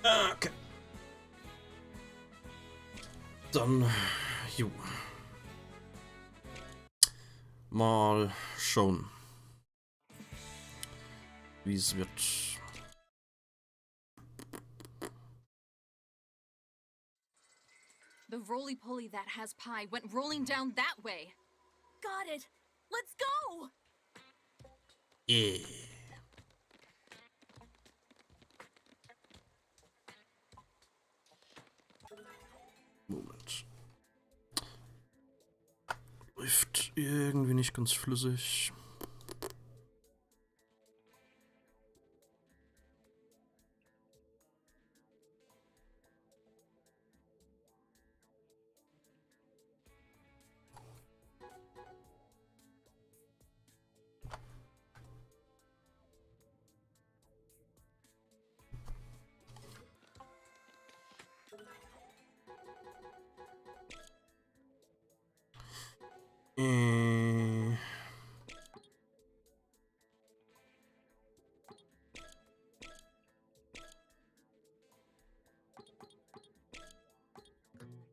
Okay. Dann, jo. Mal schauen, wie es wird. The roly-poly that has pie went rolling down that way. Got it. Let's go. Yeah. Moment. Läuft irgendwie nicht ganz flüssig.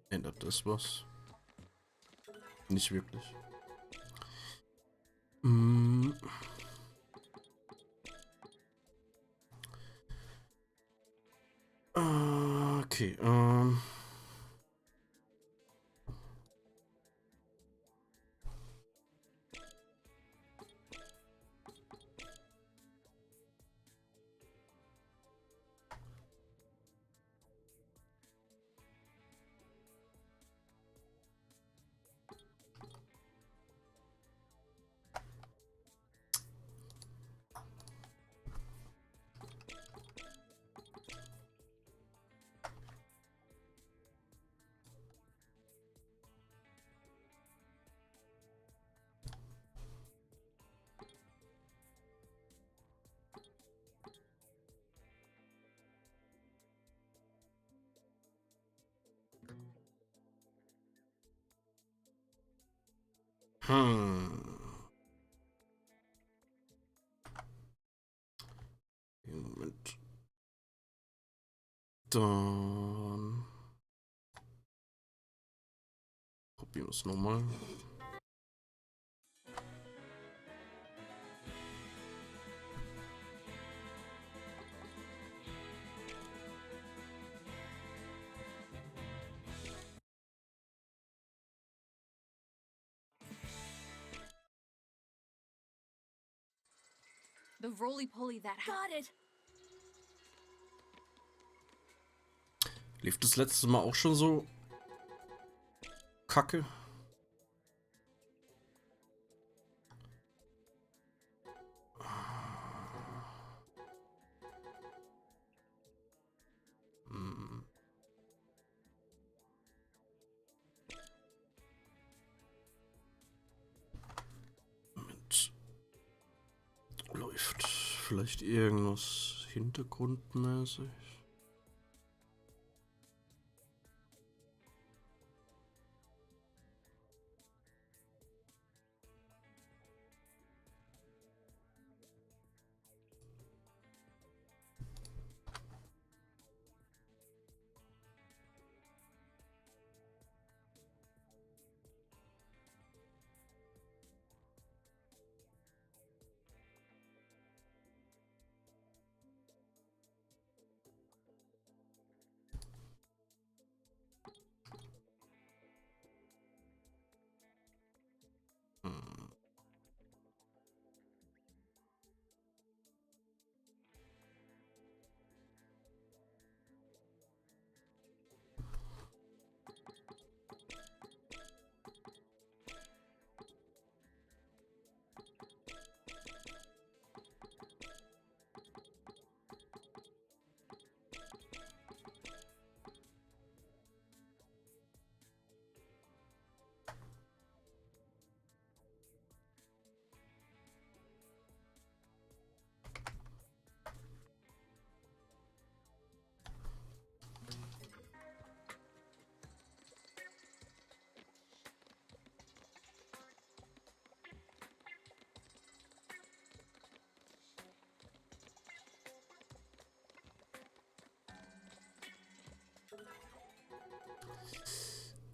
Ändert das was? Nicht wirklich. Okay, Moment. Dann probieren wir es nochmal. The roly-poly that got it. Lief das letzte Mal auch schon so kacke? Moment. Läuft vielleicht irgendwas hintergrundmäßig?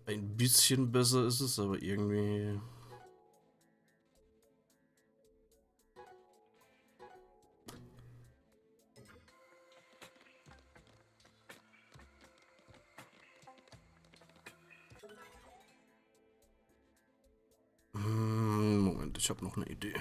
Ein bisschen besser ist es, aber irgendwie... Moment, ich habe noch eine Idee.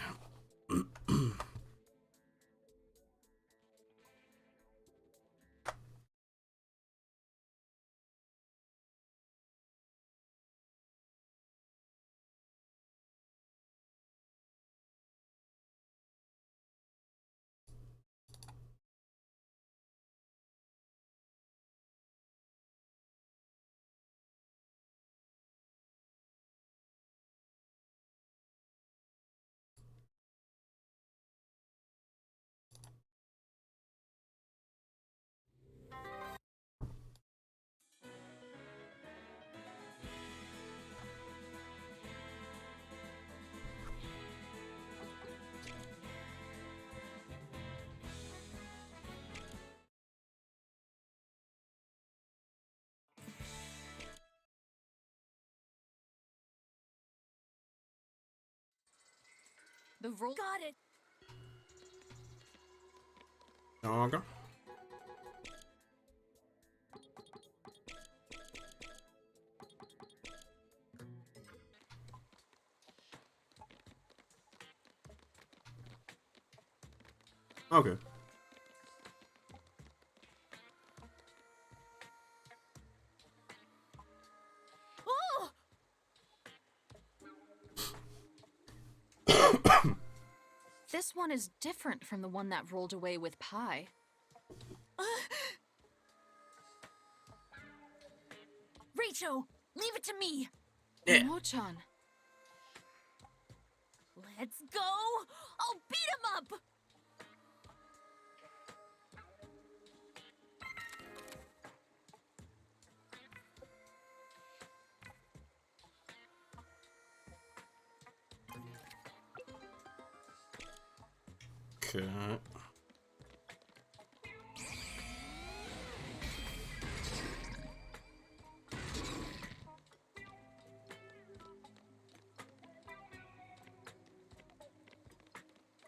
The roll. Got it. Okay. Okay. Oh! This one is different from the one that rolled away with pie. Rachel, leave it to me. Yeah. Mo-chan. Let's go. I'll beat him up. Okay.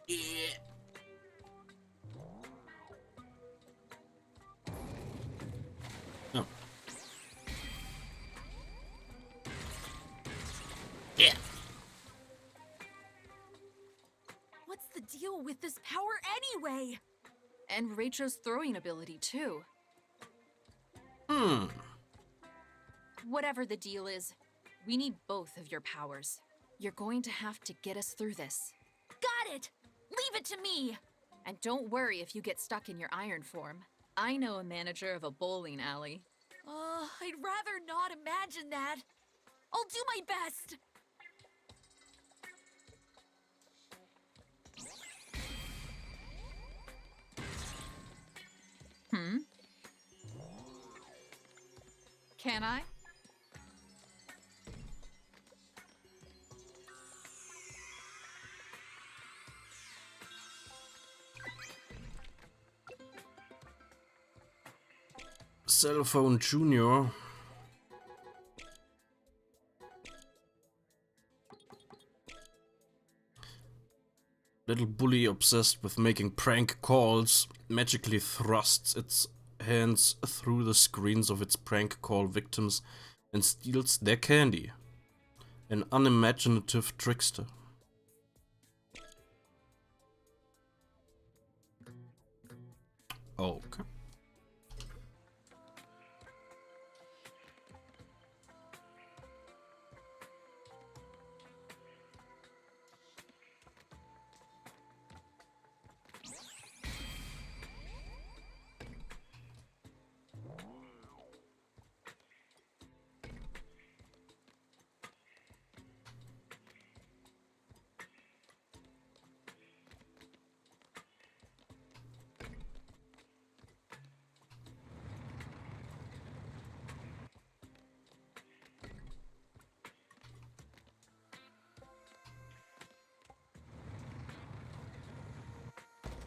Yeah. Oh. Yeah. What's the deal with this power anyway? And Rachel's throwing ability, too. Whatever the deal is, we need both of your powers. You're going to have to get us through this. Got it! Leave it to me! And don't worry if you get stuck in your iron form. I know a manager of a bowling alley. I'd rather not imagine that. I'll do my best. Can I? Cell phone Junior. Little bully obsessed with making prank calls magically thrusts its hands through the screens of its prank call victims and steals their candy. An unimaginative trickster. Okay.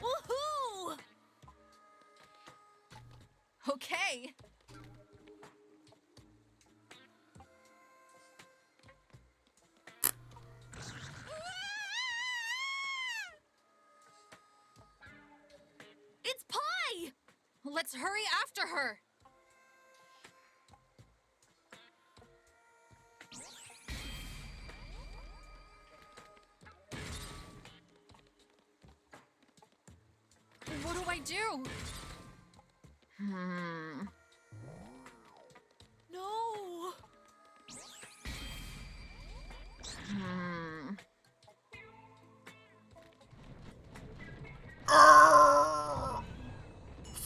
Woohoo! Okay. Let's hurry after her! What do I do? No!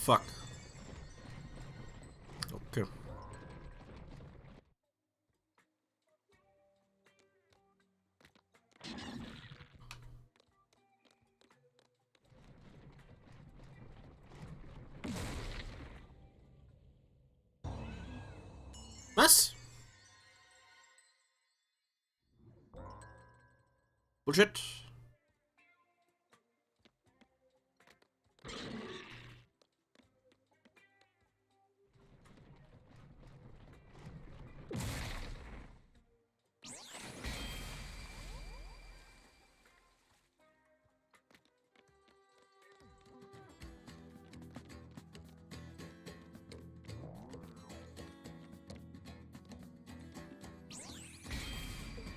Fuck. Okay. Was? Bullshit.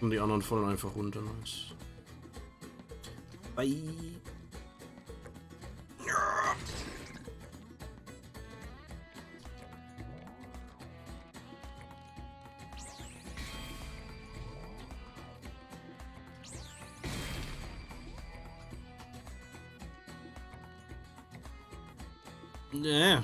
Und die anderen fallen einfach runter. Nice. Bye. Yeah.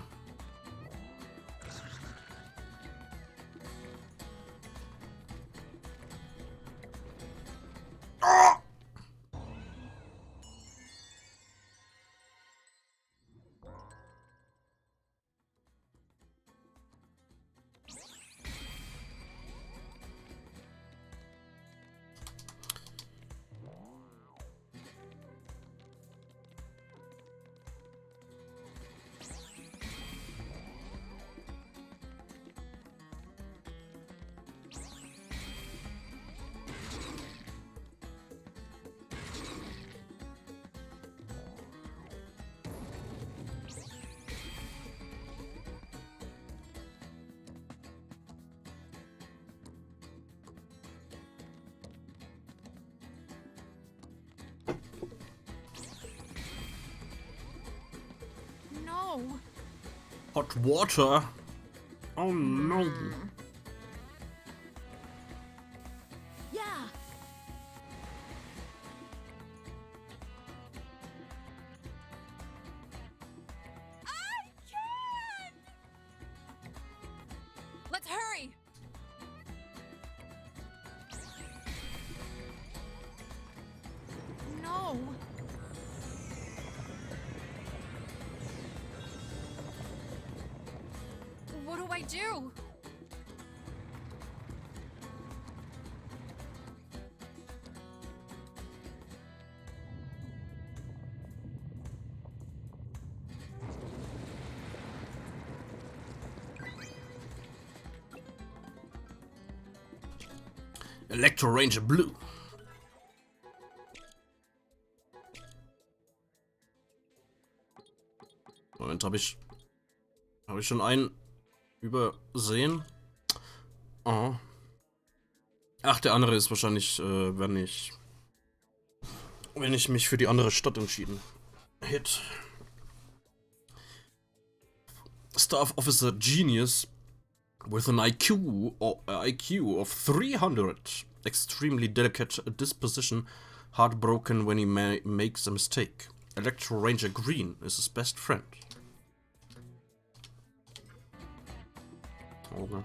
No! Hot water. Oh no. Yeah! I can! Let's hurry! No! What do I do? Electro Ranger Blue. Moment, habe ich schon einen übersehen? Oh. Ach, der andere ist wahrscheinlich, wenn ich mich für die andere Stadt entschieden hätte. Staff Officer Genius with an IQ of 300. Extremely delicate disposition, heartbroken when he makes a mistake. Electro Ranger Green is his best friend. Okay.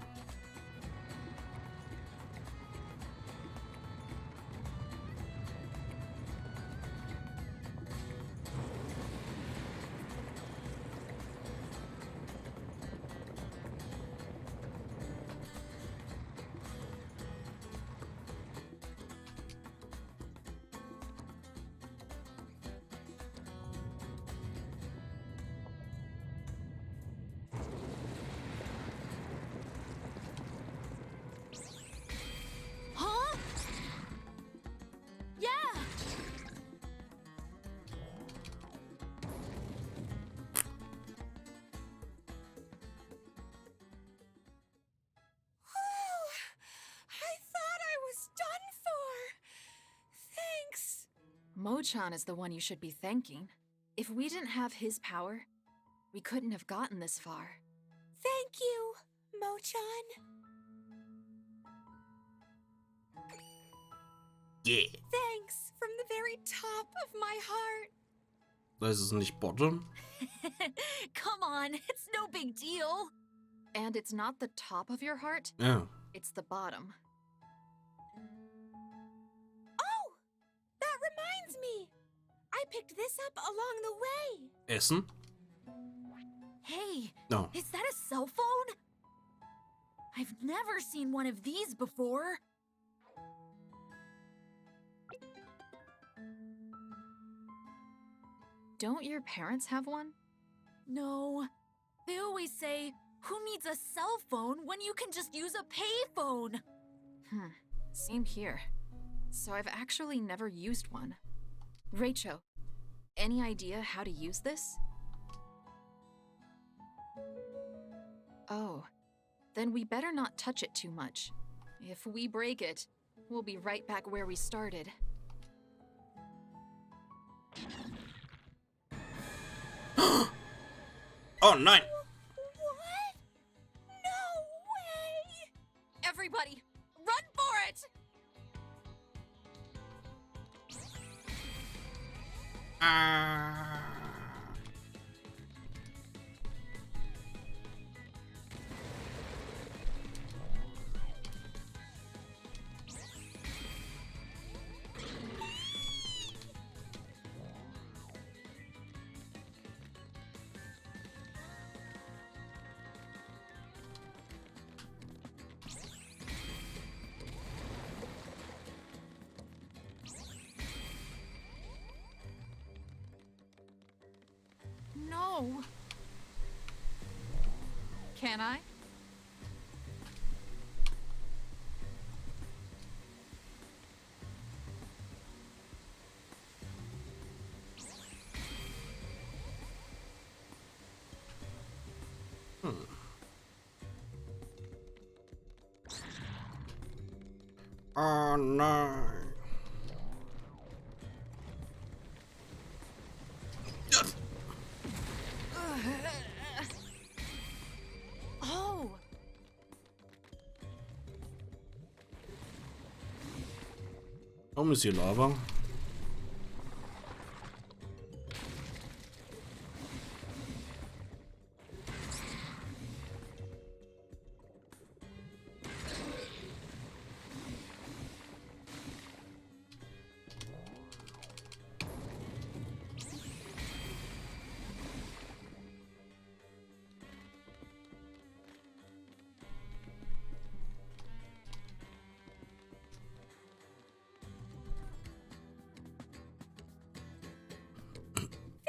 Mo-chan is the one you should be thanking. If we didn't have his power, we couldn't have gotten this far. Thank you, Mo-chan. Yeah. Thanks from the very top of my heart. Das ist nicht bottom. Come on, it's no big deal. And it's not the top of your heart, Ja. it's the bottom. Oh, that reminds me. I picked this up along the way. Essen? Hey, No. is that a cell phone? I've never seen one of these before. Don't your parents have one? No. They always say, who needs a cell phone when you can just use a payphone? Same here. So I've actually never used one. Rachel, any idea how to use this? Oh, then we better not touch it too much. If we break it, we'll be right back where we started. Oh nein! What? No way! Everybody, run for it! No. Can I? Oh nein! Oh! Warum ist hier Lava?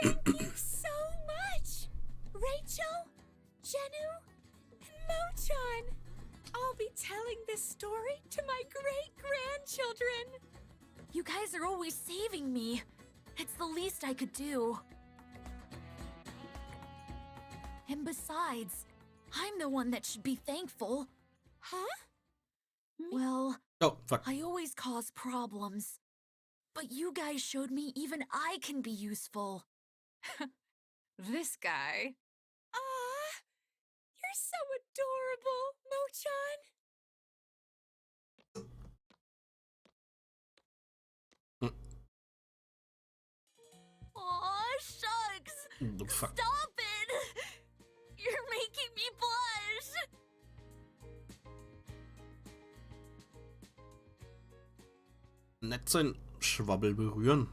Thank you so much, Rachel, Jennu, and Mo-chan. I'll be telling this story to my great-grandchildren. You guys are always saving me. It's the least I could do. And besides, I'm the one that should be thankful. Huh? Well, Oh, fuck. I always cause problems. But you guys showed me even I can be useful. This guy. Ah, you're so adorable, Mo-chan. Aw, shucks! The fuck? Stop it! You're making me blush! Nett sein Schwabbel berühren.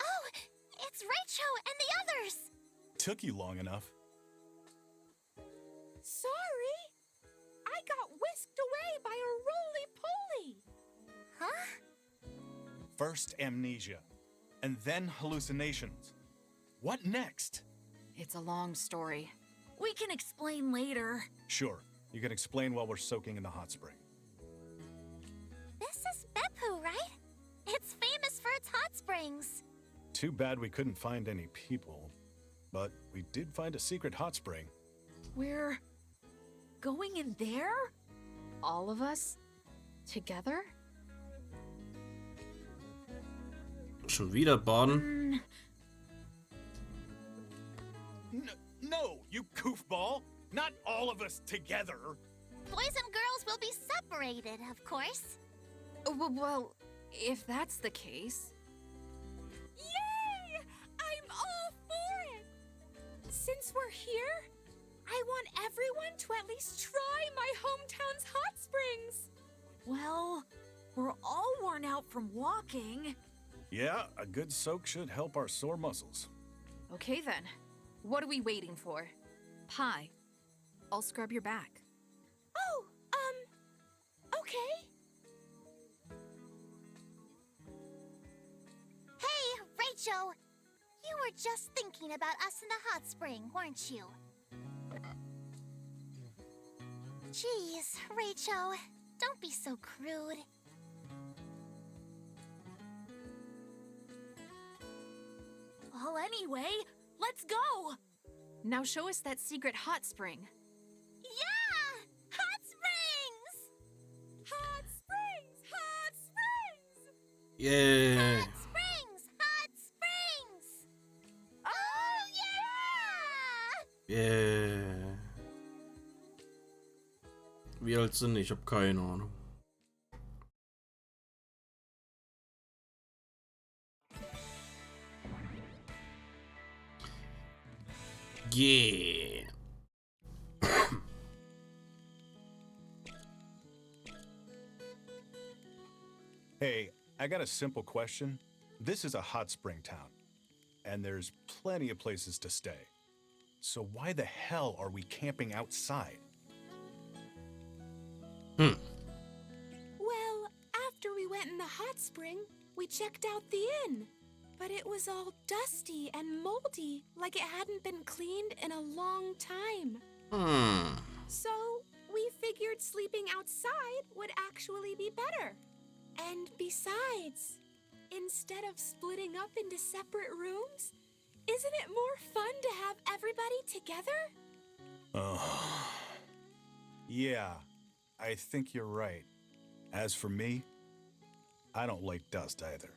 Oh, it's Rachel and the others. Took you long enough. Sorry. I got whisked away by a roly-poly. Huh? First amnesia, and then hallucinations. What next? It's a long story. We can explain later. Sure, you can explain while we're soaking in the hot spring. This is Beppu, right? It's famous for its hot springs. Too bad we couldn't find any people, but we did find a secret hot spring. We're going in there? All of us? Together? Schon wieder baden? No, you goofball! Not all of us together! Boys and girls will be separated, of course. Well, if that's the case... Yay! I'm all for it! Since we're here, I want everyone to at least try my hometown's hot springs. Well, we're all worn out from walking. Yeah, a good soak should help our sore muscles. Okay then. What are we waiting for? Pie, I'll scrub your back. Oh, okay. Hey, Rachel! You were just thinking about us in the hot spring, weren't you? Jeez, Rachel, don't be so crude. Well, anyway, let's go! Now show us that secret hot spring. Yeah! Hot springs! Hot springs! Hot springs! Yeah. Hot springs! Hot springs! Oh, yeah! Yeah. Wie alt sind die? Ich habe keine Ahnung. Yeah. Hey, I got a simple question. This is a hot spring town, and there's plenty of places to stay. So why the hell are we camping outside? Well, after we went in the hot spring, we checked out the inn. But it was all dusty and moldy, like it hadn't been cleaned in a long time. So we figured sleeping outside would actually be better. And besides, instead of splitting up into separate rooms, isn't it more fun to have everybody together? Yeah, I think you're right. As for me, I don't like dust either.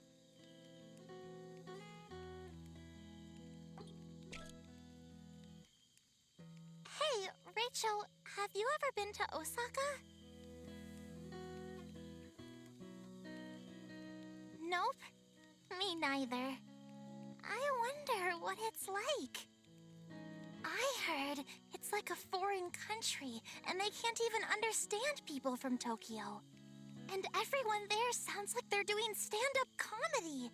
Hey, Rachel, have you ever been to Osaka? Nope. Me neither. I wonder what it's like. I heard it's like a foreign country, and they can't even understand people from Tokyo. And everyone there sounds like they're doing stand-up comedy.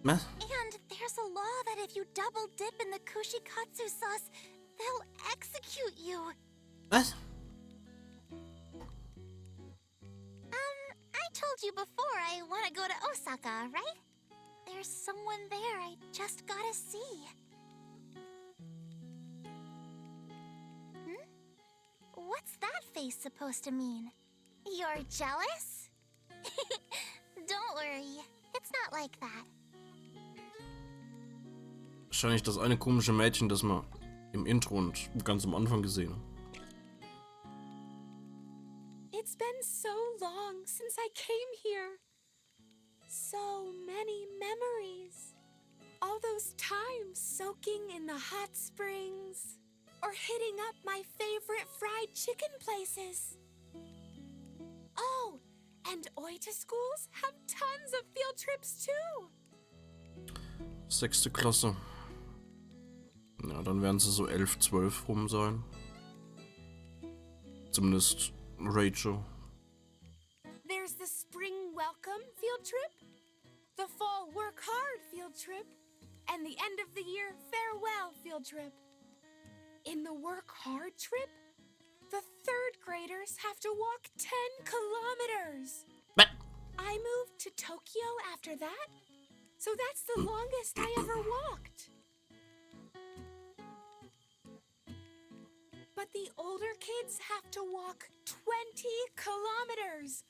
Was? And there's a law that if you double dip in the kushikatsu sauce, they'll execute you. Was? I told you before I want to go to Osaka, right? There's someone there I just gotta see. What's that face supposed to mean? You're jealous? Don't worry, it's not like that. Wahrscheinlich das eine komische Mädchen, das wir im Intro und ganz am Anfang gesehen haben. It's been so long since I came here. So many memories. All those times soaking in the hot springs or hitting up my favorite fried chicken places. Oh, and Oita schools have tons of field trips too. 6. Klasse. Ja, dann werden sie so 11, 12 rum sein. Zumindest Rachel. There's the spring welcome field trip, the fall work hard field trip, and the end of the year farewell field trip. In the work hard trip, the 3rd graders have to walk 10 kilometers. What? I moved to Tokyo after that, so that's the longest I ever walked. But the older kids have to walk 20 kilometers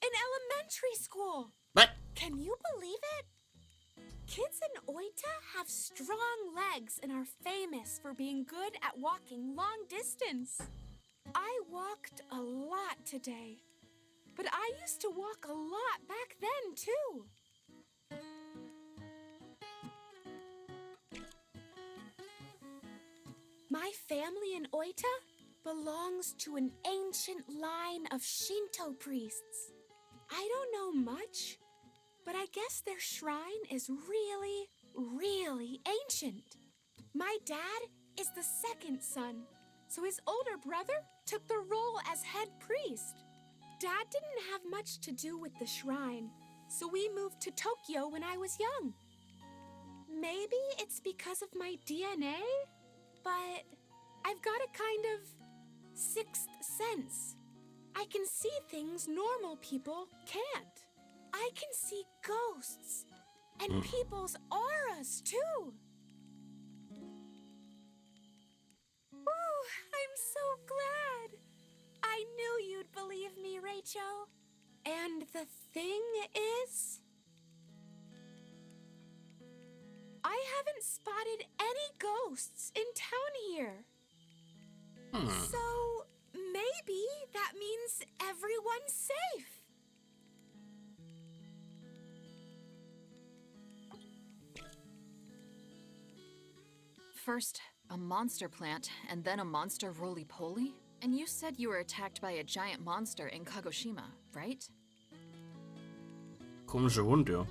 in elementary school. What? Can you believe it? Kids in Oita have strong legs and are famous for being good at walking long distance. I walked a lot today, but I used to walk a lot back then too. family in Oita belongs to an ancient line of Shinto priests. I don't know much, but I guess their shrine is really, really ancient. My dad is the second son, so his older brother took the role as head priest. Dad didn't have much to do with the shrine, so we moved to Tokyo when I was young. Maybe it's because of my DNA, but I've got a kind of sixth sense. I can see things normal people can't. I can see ghosts and people's auras too. Ooh, I'm so glad. I knew you'd believe me, Rachel. And the thing is, I haven't spotted any ghosts in town here. So maybe that means everyone's safe. First, a monster plant, and then a monster roly-poly? And you said you were attacked by a giant monster in Kagoshima, right? Komischer Hund, ja.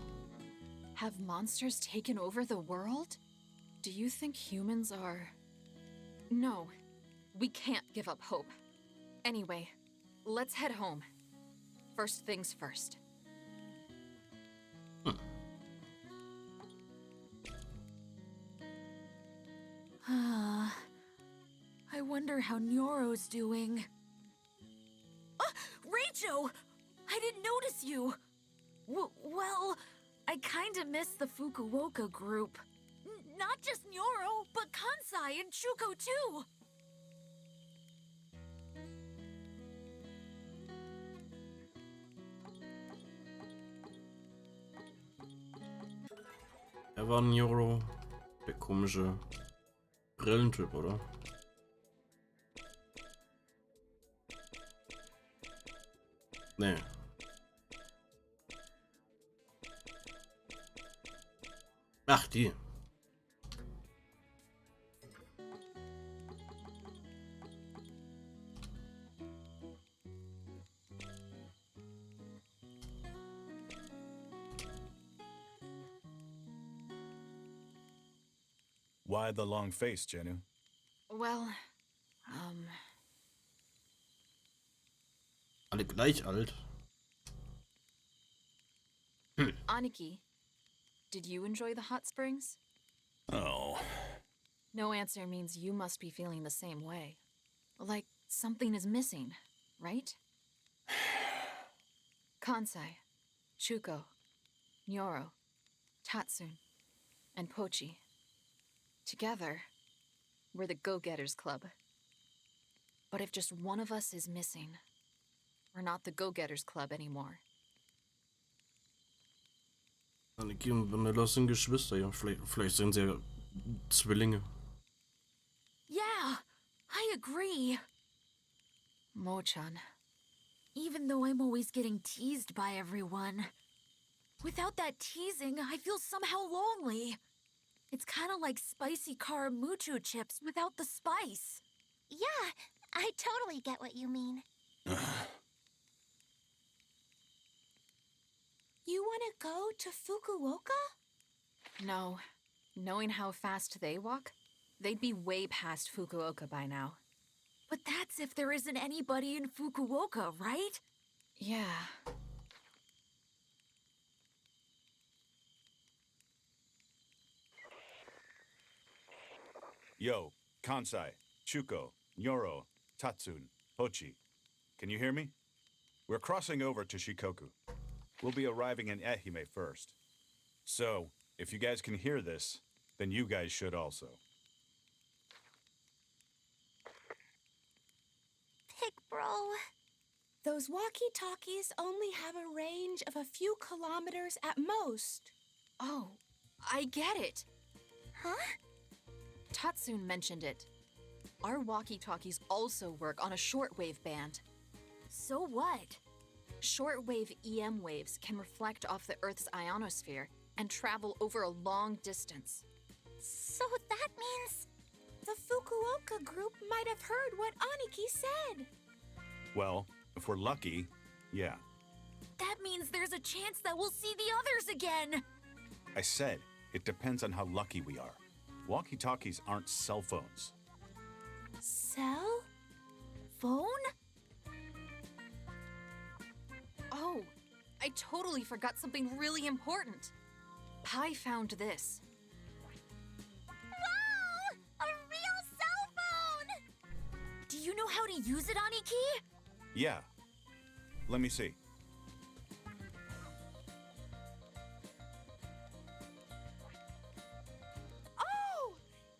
Have monsters taken over the world? Do you think humans are... No, we can't give up hope. Anyway, let's head home. First things first. I wonder how Nyoro's doing. Rachel! I didn't notice you! Well, I kinda missed the Fukuoka group. Not just Nyoro, but Kansai and Chuko too! Er war Nyoro, der komische Brillentyp, oder? Nee. Ach, die. Why the long face, Jennu? Well, Alle gleich alt. Aniki, did you enjoy the hot springs? Oh. No answer means you must be feeling the same way. Like something is missing, right? Kansai, Chuko, Nyoro, Tatsun, and Pochi. Together, we're the Go-Getters Club. But if just one of us is missing, we're not the Go-Getters Club anymore. Aniki und Vanilla sind Geschwister, ja. Vielleicht sind sie ja Zwillinge. Yeah, I agree. Mo-chan, even though I'm always getting teased by everyone, without that teasing, I feel somehow lonely. It's kind of like spicy Karamucho chips without the spice. Yeah, I totally get what you mean. You want to go to Fukuoka? No. Knowing how fast they walk, they'd be way past Fukuoka by now. But that's if there isn't anybody in Fukuoka, right? Yeah. Yo, Kansai, Chuko, Nyoro, Tatsun, Pochi. Can you hear me? We're crossing over to Shikoku. We'll be arriving in Ehime first. So, if you guys can hear this, then you guys should also. Big bro. Those walkie-talkies only have a range of a few kilometers at most. Oh, I get it. Huh? Tatsun mentioned it. Our walkie-talkies also work on a shortwave band. So what? Shortwave EM waves can reflect off the Earth's ionosphere and travel over a long distance. So that means The Fukuoka group might have heard what Aniki said. Well, if we're lucky, yeah. That means there's a chance that we'll see the others again. I said, it depends on how lucky we are. Walkie-talkies aren't cell phones. Cell? Phone? Oh, I totally forgot something really important. Pi found this. Wow! A real cell phone! Do you know how to use it, Aniki? Yeah. Let me see. Oh!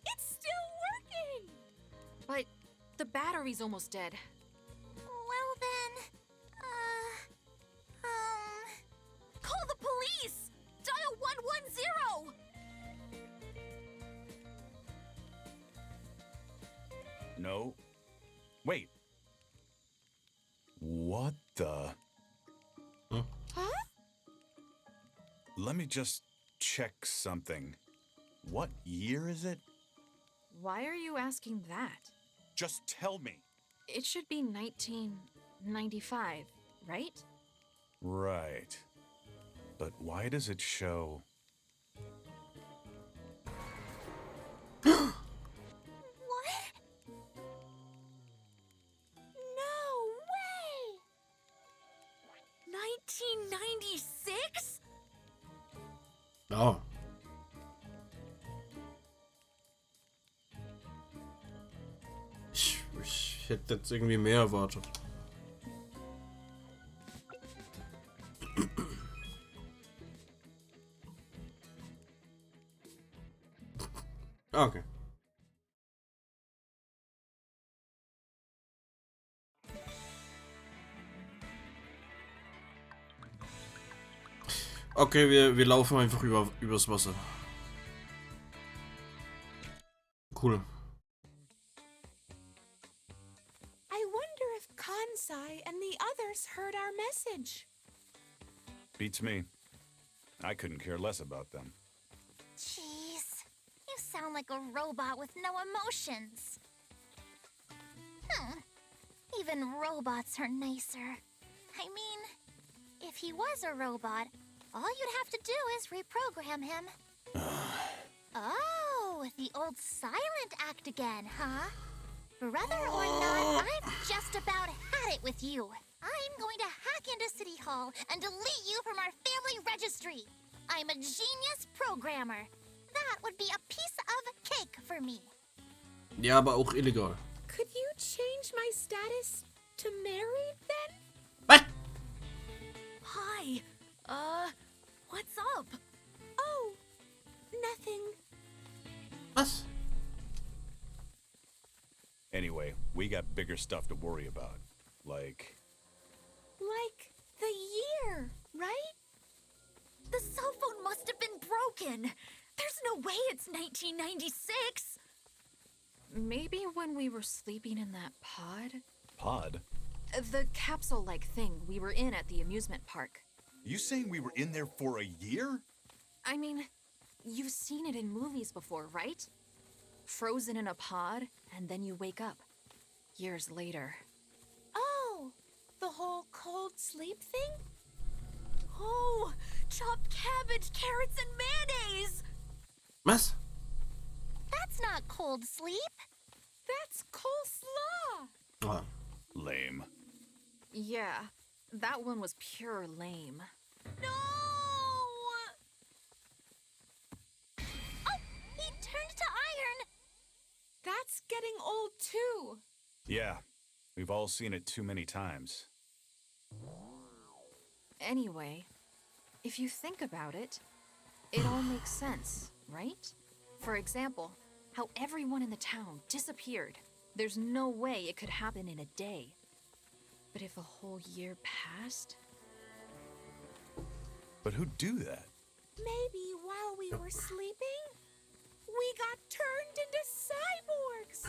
It's still working! But the battery's almost dead. Well then, Call the police! Dial 110! No. Wait. What the? Huh? Let me just check something. What year is it? Why are you asking that? Just tell me. It should be 1995, right? Right. But why does it show... what? No way! 1996? Oh. Ich hätte jetzt irgendwie mehr erwartet. Okay. Okay, wir laufen einfach übers Wasser. Cool. I wonder if Kansai and the others heard our message. Beats me. I couldn't care less about them. Jeez, you sound like a robot with no emotions. Even robots are nicer. I mean, if he was a robot, all you'd have to do is reprogram him. Oh, the old silent act again, huh? Brother or not, I've just about had it with you. I'm going to hack into City Hall and delete you from our family registry. I'm a genius programmer. That would be a piece of cake for me. Ja, aber auch illegal. Could you change my status to married then? Was? Hi. What's up? Oh, nothing. Was? Anyway, we got bigger stuff to worry about. Like The year, right? The cell phone must have been broken. There's no way it's 1996. Maybe when we were sleeping in that pod? pod? The capsule-like thing we were in at the amusement park. You saying we were in there for a year? I mean, you've seen it in movies before, right? Frozen in a pod, and then you wake up. Years later. Oh, the whole cold sleep thing? Oh, chopped cabbage, carrots, and mayonnaise! Was? That's not cold sleep. That's coleslaw. Oh. Lame. Yeah, that one was pure lame. No! Oh, he turned to iron. That's getting old too. Yeah, we've all seen it too many times. Anyway, if you think about it, it all makes sense, right? For example, how everyone in the town disappeared. There's no way it could happen in a day. But if a whole year passed? But who'd do that? Maybe while we were sleeping, we got turned into cyborgs.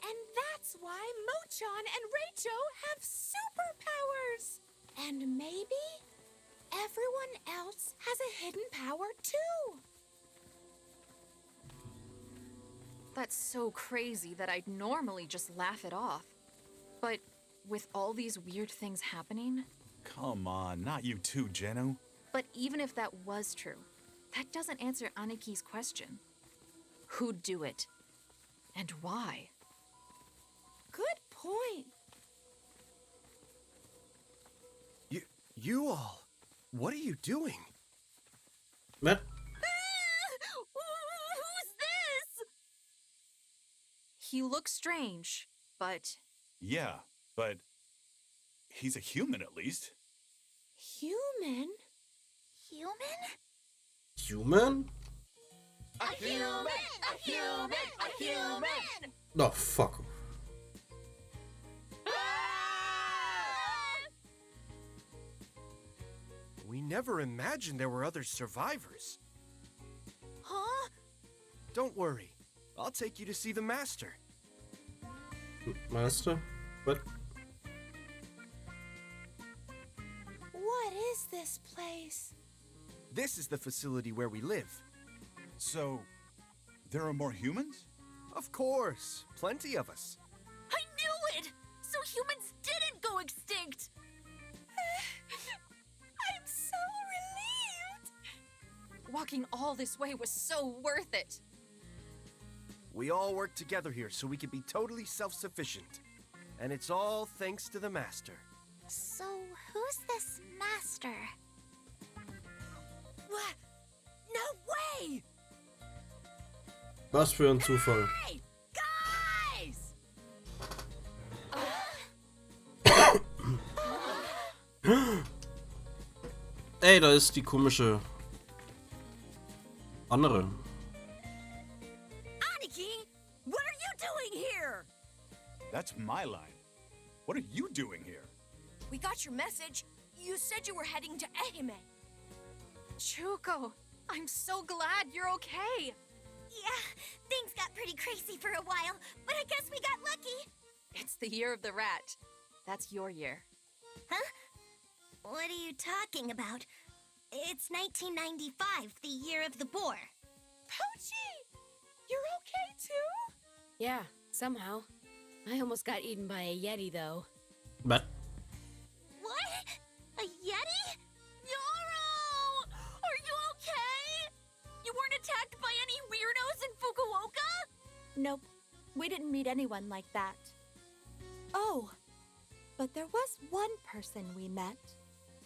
And that's why Mochan and Reicho have superpowers. And maybe everyone else has a hidden power too. That's so crazy that I'd normally just laugh it off. But with all these weird things happening... Come on, not you too, Geno. But even if that was true, that doesn't answer Aniki's question. Who'd do it? And why? Good point. You all, what are you doing? What? Who's this? He looks strange, but... Yeah, but he's a human at least. Human? Human? Human? A human! A human! A human! Oh, fuck. We never imagined there were other survivors. Huh? Don't worry, I'll take you to see the master. Master? What? What is this place? This is the facility where we live. So, there are more humans? Of course, plenty of us. I knew it! So humans didn't go extinct! I'm so relieved! Walking all this way was so worth it! We all work together here so we can be totally self-sufficient. And it's all thanks to the master. So, who's this master? What? No way! Was für ein Zufall. Hey, guys! Ey, da ist die komische andere. Aniki, what are you doing here? That's my line. What are you doing here? We got your message. You said you were heading to Ehime. Chuko, I'm so glad you're okay! Yeah, things got pretty crazy for a while, but I guess we got lucky. It's the year of the rat. That's your year. Huh? What are you talking about? It's 1995, the year of the boar. Pochi! You're okay too? Yeah, somehow. I almost got eaten by a yeti, though. But What? A yeti? Yoro! Are you okay? You weren't attacked by any weirdos in Fukuoka? Nope. We didn't meet anyone like that. Oh, but there was one person we met.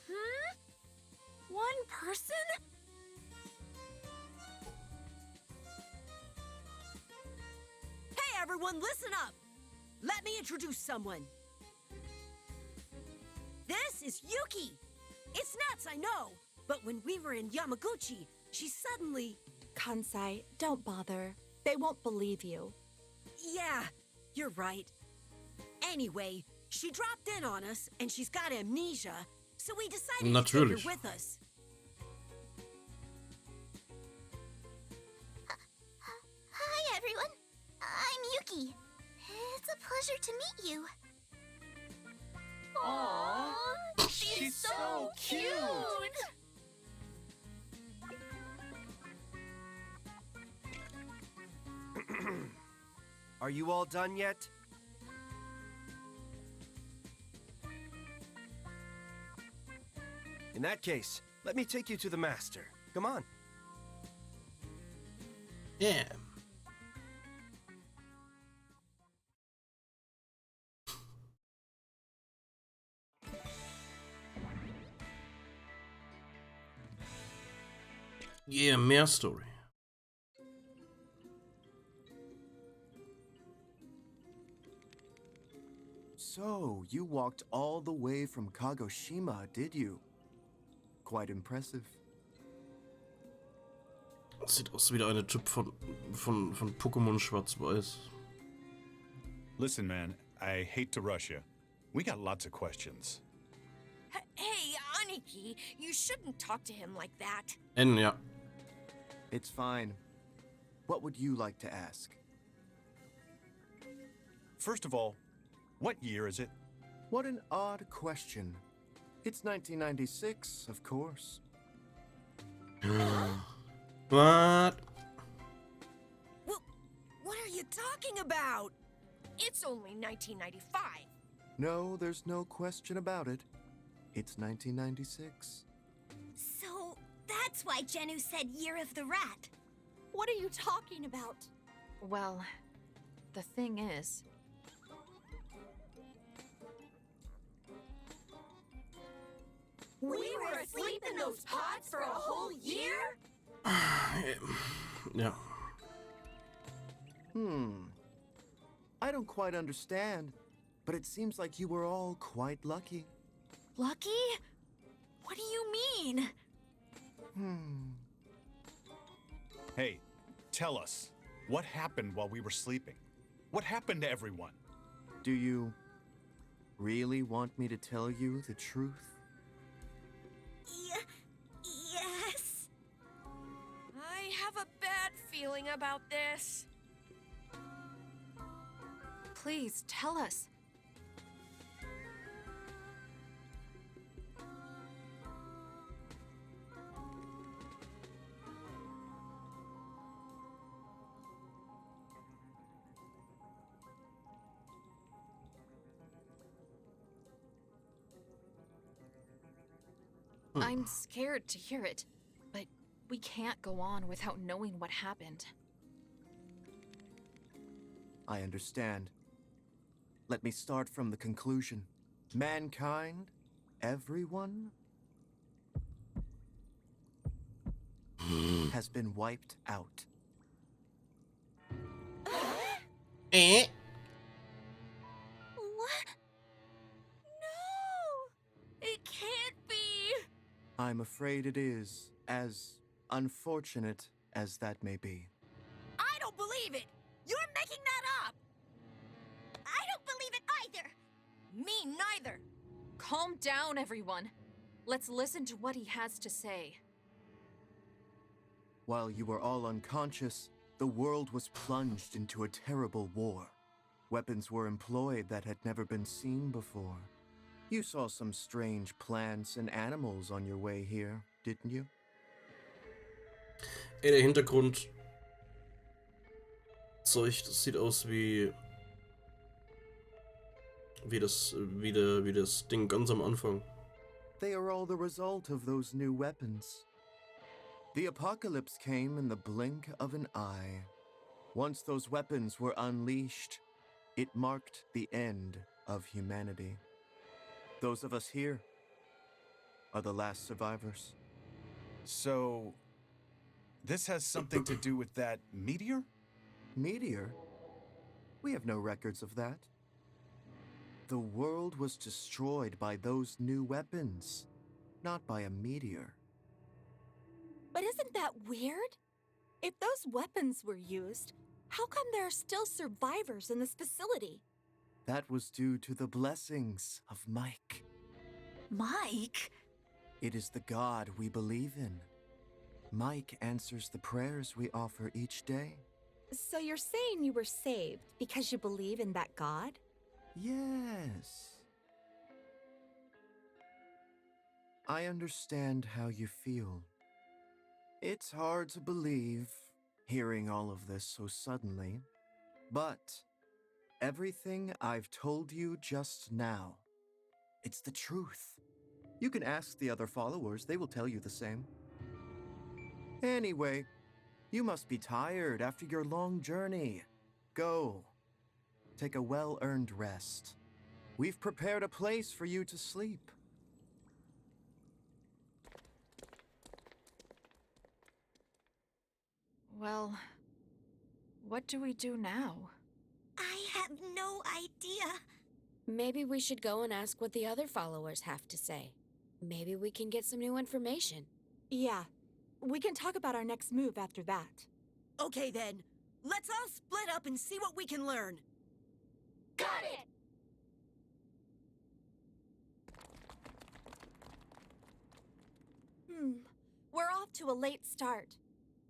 Hmm? One person? Hey everyone, listen up! Let me introduce someone. This is Yuki! It's nuts, I know, but when we were in Yamaguchi, she suddenly... Kansai, don't bother. They won't believe you. Yeah, you're right. Anyway, she dropped in on us, and she's got amnesia, so we decided to take Natürlich. her with us. Hi, everyone. I'm Yuki. It's a pleasure to meet you. Aww, she's so cute. Are you all done yet? In that case, let me take you to the master. Come on. yeah. Yeah, mehr Story. So, you walked all the way from Kagoshima, did you? Quite impressive. Sieht aus wie der eine Typ von Pokémon Schwarz-Weiß. Listen, man, I hate to rush you. We got lots of questions. Hey, Aniki, you shouldn't talk to him like that. N, ja. It's fine. What would you like to ask? First of all, what year is it? What an odd question. It's 1996, of course. What? Well, what are you talking about? It's only 1995. No, there's no question about it. It's 1996. So that's why Jennu said Year of the Rat. What are you talking about? Well, the thing is, We were asleep in those pods for a whole year? Ja. I don't quite understand, but it seems like you were all quite lucky. lucky? What do you mean? Hey, tell us, what happened while we were sleeping? What happened to everyone? Do you really want me to tell you the truth? Yes. I have a bad feeling about this. Please tell us. I'm scared to hear it, but we can't go on without knowing what happened. I understand. Let me start from the conclusion. Mankind, everyone, has been wiped out. Eh? What? No! It can't be! I'm afraid it is, as unfortunate as that may be. I don't believe it! You're making that up! I don't believe it either. Me neither! Calm down, everyone. Let's listen to what he has to say. While you were all unconscious, the world was plunged into a terrible war. Weapons were employed that had never been seen before. You saw some strange plants and animals on your way here, didn't you? Ey, der Hintergrund Zeug, das sieht aus wie das Ding ganz am Anfang. They are all the result of those new weapons. The apocalypse came in the blink of an eye. Once those weapons were unleashed, it marked the end of humanity. Those of us here are the last survivors. So, this has something to do with that meteor? Meteor? We have no records of that. The world was destroyed by those new weapons, not by a meteor. But isn't that weird? If those weapons were used, how come there are still survivors in this facility? That was due to the blessings of Mike. Mike? It is the God we believe in. Mike answers the prayers we offer each day. So you're saying you were saved because you believe in that God? Yes. I understand how you feel. It's hard to believe, hearing all of this so suddenly, but everything I've told you just now, it's the truth. You can ask the other followers, they will tell you the same. Anyway, you must be tired after your long journey. Go. Take a well-earned rest. We've prepared a place for you to sleep. Well, what do we do now? I have no idea. Maybe we should go and ask what the other followers have to say. Maybe we can get some new information. Yeah. We can talk about our next move after that. Okay then, let's all split up and see what we can learn. Got it! We're off to a late start.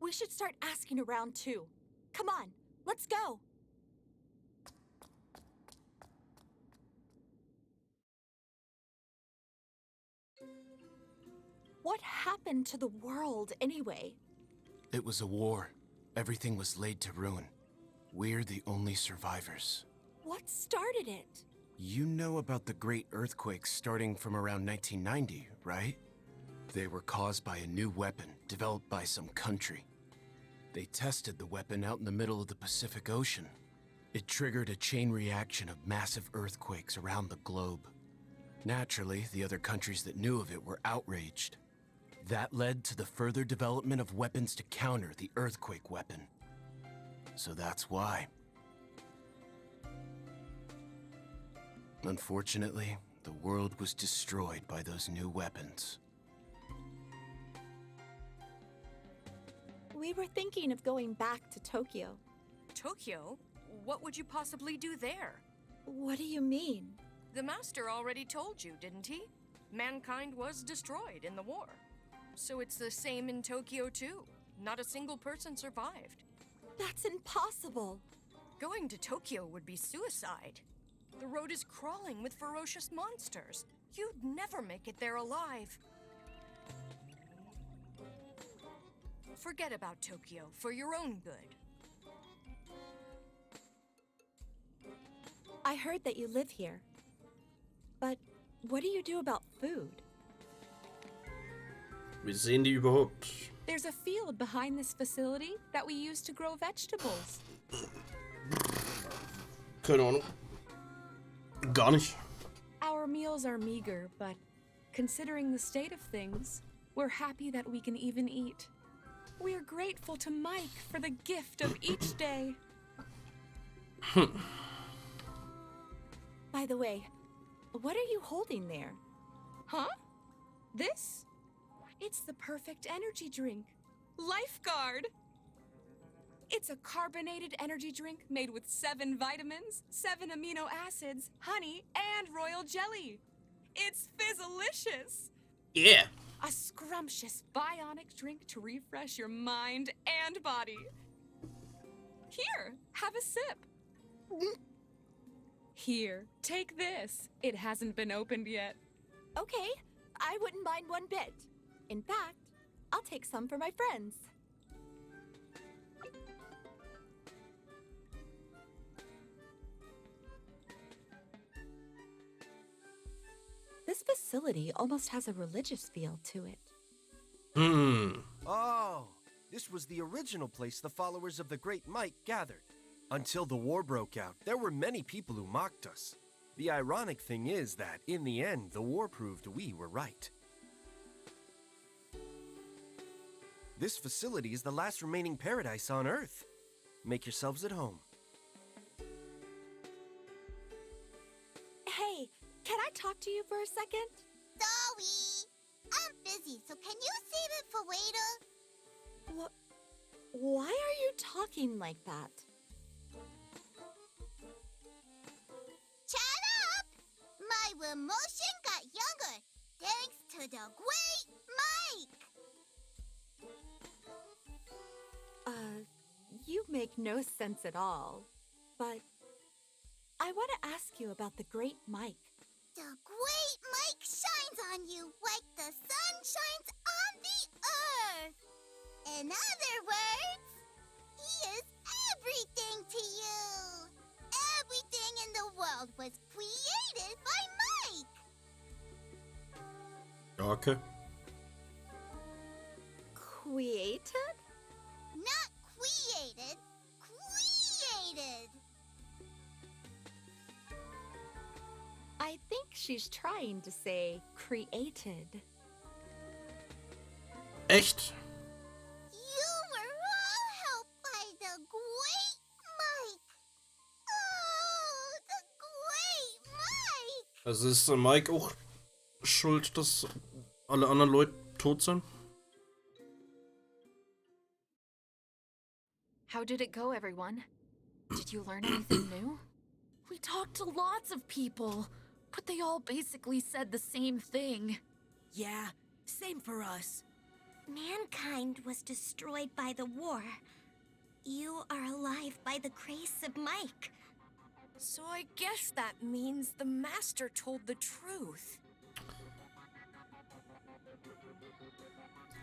We should start asking around too. Come on, let's go! What happened to the world anyway? It was a war. Everything was laid to ruin. We're the only survivors. What started it? You know about the great earthquakes starting from around 1990, right? They were caused by a new weapon developed by some country. They tested the weapon out in the middle of the Pacific Ocean. It triggered a chain reaction of massive earthquakes around the globe. Naturally, the other countries that knew of it were outraged. That led to the further development of weapons to counter the earthquake weapon. So that's why. Unfortunately, the world was destroyed by those new weapons. We were thinking of going back to Tokyo. Tokyo? What would you possibly do there? What do you mean? The Master already told you, didn't he? Mankind was destroyed in the war. So it's the same in Tokyo too. Not a single person survived. That's impossible. Going to Tokyo would be suicide. The road is crawling with ferocious monsters. You'd never make it there alive. Forget about Tokyo for your own good. I heard that you live here. But what do you do about food? Wie sehen die überhaupt? There's a field behind this facility that we use to grow vegetables. Keine Ahnung. Gar nicht. Our meals are meager, but considering the state of things, we're happy that we can even eat. We're grateful to Mike for the gift of each day. By the way, what are you holding there? Huh? This? It's the perfect energy drink. Lifeguard! It's a carbonated energy drink made with 7 vitamins, 7 amino acids, honey, and royal jelly. It's fizzalicious! Yeah! A scrumptious bionic drink to refresh your mind and body. Here, have a sip. Here, take this. It hasn't been opened yet. Okay, I wouldn't mind one bit. In fact, I'll take some for my friends. This facility almost has a religious feel to it. Oh, this was the original place the followers of the Great Mike gathered. Until the war broke out, there were many people who mocked us. The ironic thing is that, in the end, the war proved we were right. This facility is the last remaining paradise on Earth. Make yourselves at home. Hey, can I talk to you for a second? Sorry. I'm busy, so can you save it for later? Why are you talking like that? Shut up! My emotion got younger thanks to the Great Mike! You make no sense at all. But I want to ask you about the Great Mike. The Great Mike shines on you like the sun shines on the earth. In other words, he is everything to you. Everything in the world was created by Mike. Okay. Created? Not created, created. I think she's trying to say created. Echt? You were all helped by the Great Mike. Oh, the Great Mike. Also ist der Mike auch schuld, dass alle anderen Leute tot sind? How did it go, everyone? Did you learn anything new? We talked to lots of people, but they all basically said the same thing. Yeah, same for us. Mankind was destroyed by the war. You are alive by the grace of Mike. So I guess that means the Master told the truth.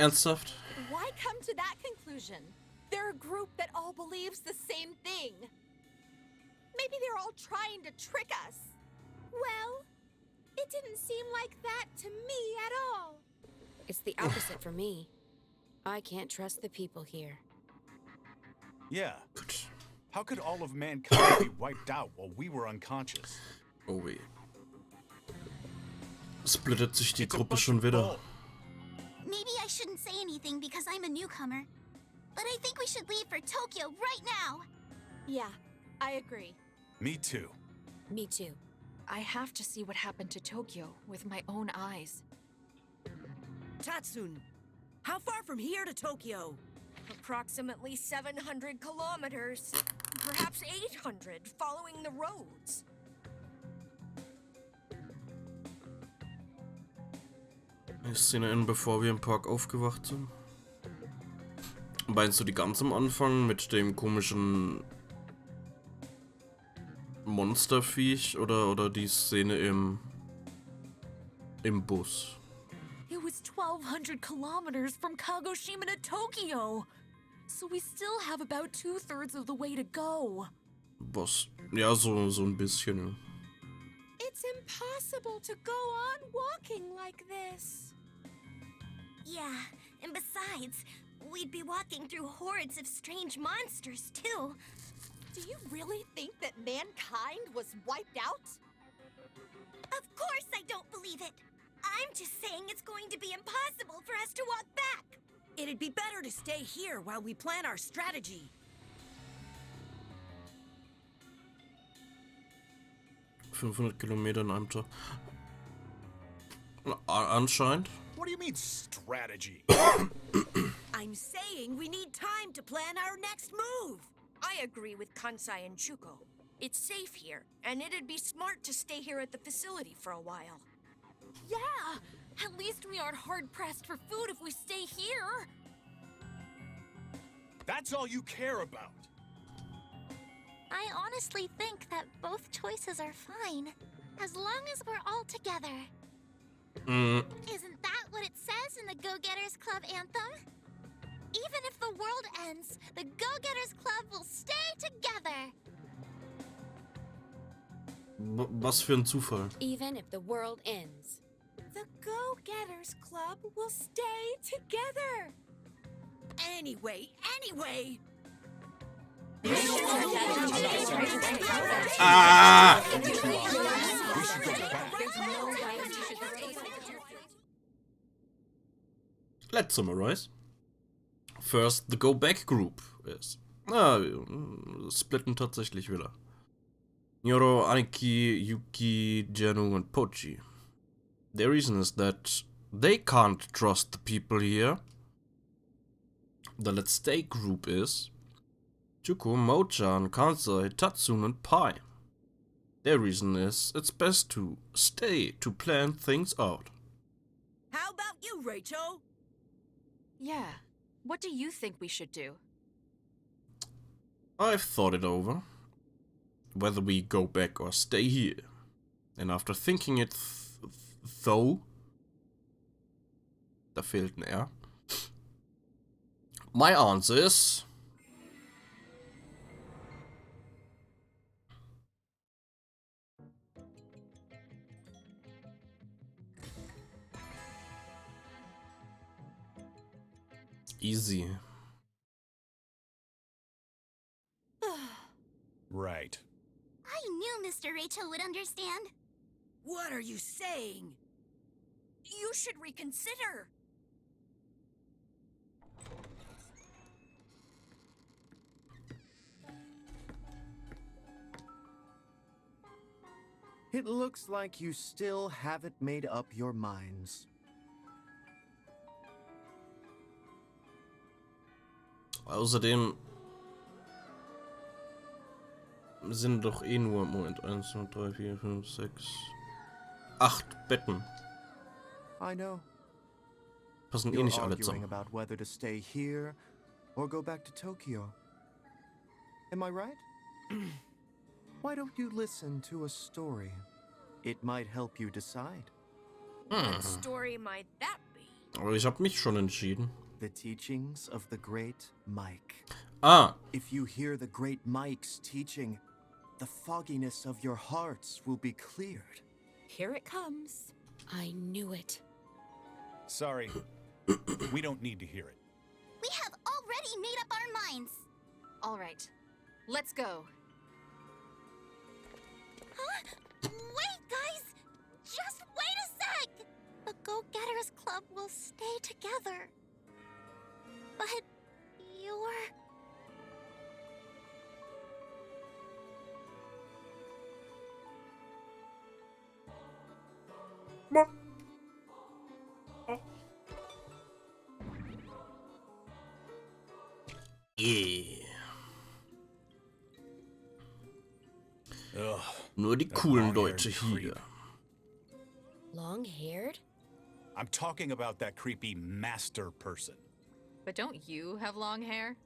Ernsthaft? Why come to that conclusion? They're a group that all believes the same thing. Maybe they're all trying to trick us. Well, it didn't seem like that to me at all. It's the opposite for me. I can't trust the people here. Yeah. How could all of mankind be wiped out while we were unconscious? Oh weh. Splittet sich die Gruppe schon wieder. Maybe I shouldn't say anything because I'm a newcomer. But I think we should leave for Tokyo right now. Yeah, I agree. Me too. Me too. I have to see what happened to Tokyo with my own eyes. Tatsun, how far from here to Tokyo? Approximately 700 kilometers. Perhaps 800, following the roads. Die Szene in, bevor wir im Park aufgewacht sind. Meinst du die ganz am Anfang mit dem komischen Monsterviech oder die Szene im Bus? It was 1,200 kilometers from Kagoshima to Tokyo. So we still have about 2/3 of the way to go. Was? Ja, so ein bisschen, ja. It's impossible to go on walking like this. Yeah, and besides, we'd be walking through hordes of strange monsters, too. Do you really think that mankind was wiped out? Of course I don't believe it. I'm just saying it's going to be impossible for us to walk back. It'd be better to stay here while we plan our strategy. 500 Kilometer in einem Tag. Anscheinend. What do you mean, strategy? I'm saying we need time to plan our next move. I agree with Kansai and Chuko. It's safe here, and it'd be smart to stay here at the facility for a while. Yeah, at least we aren't hard-pressed for food if we stay here. That's all you care about. I honestly think that both choices are fine, as long as we're all together. Isn't that what it says in the Go-Getters Club anthem? Even if the world ends, the Go-Getters Club will stay together. Was für ein Zufall. Even if the world ends. The Go-Getters Club will stay together. Anyway. Ah! Let's summarize. First, the Go Back Group is. Splitten tatsächlich wieder. Nyoro, Aniki, Yuki, Janu, and Pochi. The reason is that they can't trust the people here. The Let's Stay group is Chuko, Mochan, Kansai, Tatsun, and Pai. Their reason is it's best to stay to plan things out. How about you, Rachel? Yeah, what do you think we should do? I've thought it over. Whether we go back or stay here. And after thinking it though, da fehlt ein R. My answer is easy. Right. I knew Mr. Rachel would understand. What are you saying? You should reconsider. It looks like you still haven't made up your minds. Außerdem sind doch eh nur, Moment, 1, 2, 3, 4, 5, 6, 8 Betten. I know. Passen eh You're nicht alle arguing zusammen. about whether to stay here or go back to Tokyo. Am I right? Why don't you listen to a story? It might help you decide. What story might that be? Aber ich habe mich schon entschieden. The teachings of the great Mike. Ah, If you hear the great Mike's teaching, the fogginess of your hearts will be cleared. Here it comes. I knew it. Sorry, we don't need to hear it. We have already made up our minds. All right, let's go. Huh? Wait, guys! Just wait a sec! The Go-Getters Club will stay together. But you're... yeah. Ugh. Nur die That coolen long-haired Leute creep. hier. Long-haired? I'm talking about that creepy master person. But don't you have long hair?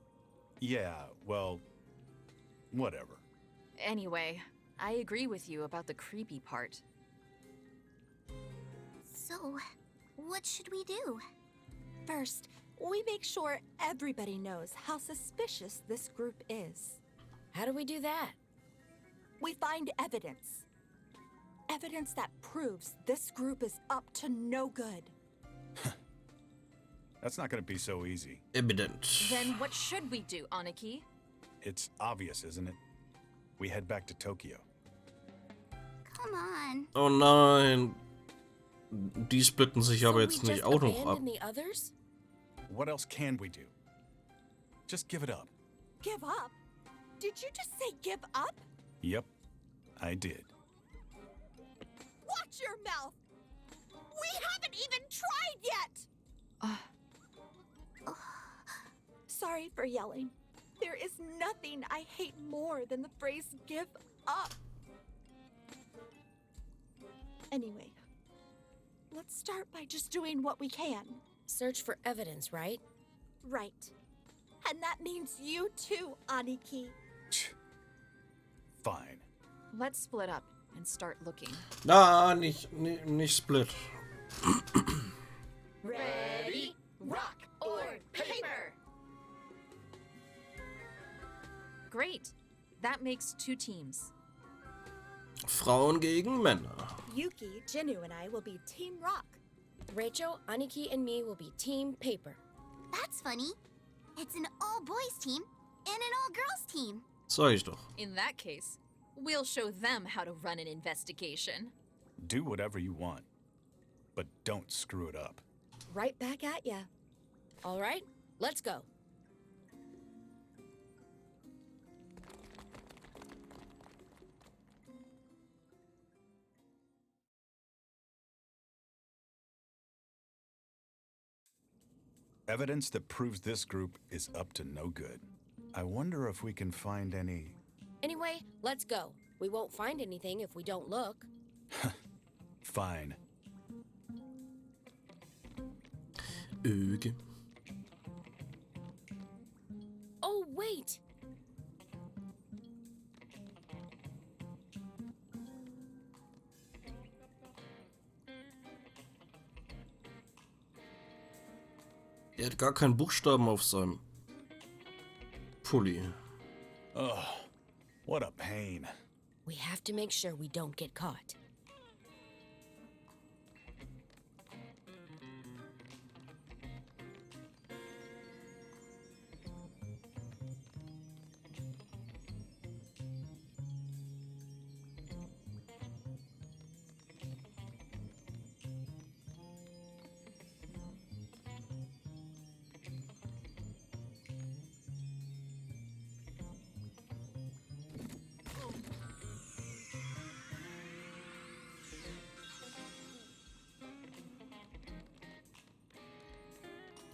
Yeah, well, whatever. Anyway, I agree with you about the creepy part. So, what should we do? First, we make sure everybody knows how suspicious this group is. How do we do that? We find evidence. Evidence that proves this group is up to no good. That's not gonna be so easy. Evident. Then what should we do, Aniki? It's obvious, isn't it? We head back to Tokyo. Come on. Oh nein. Die splitten sich aber So jetzt we nicht just auch noch ab. abandon the others? What else can we do? Just give it up. Give up? Did you just say give up? Yep, I did. Watch your mouth! We haven't even tried yet! Sorry for yelling. There is nothing I hate more than the phrase give up. Anyway, let's start by just doing what we can. Search for evidence, right? Right. And that means you too, Aniki. Fine. Let's split up and start looking. Na, nicht split. Ready, rock, or paper! Great. That makes 2 teams. Frauen gegen Männer. Yuki, Jinu, and I will be Team Rock. Rachel, Aniki, and me will be Team Paper. That's funny. It's an all-boys team and an all-girls team. Sag ich doch. In that case, we'll show them how to run an investigation. Do whatever you want, but don't screw it up. Right back at ya. All right, let's go. Evidence that proves this group is up to no good. I wonder if we can find any... Anyway, let's go. We won't find anything if we don't look. Fine. Öge. Oh, wait! Er hat gar keinen Buchstaben auf seinem Pulli. Ugh, what a pain. We have to make sure we don't get caught.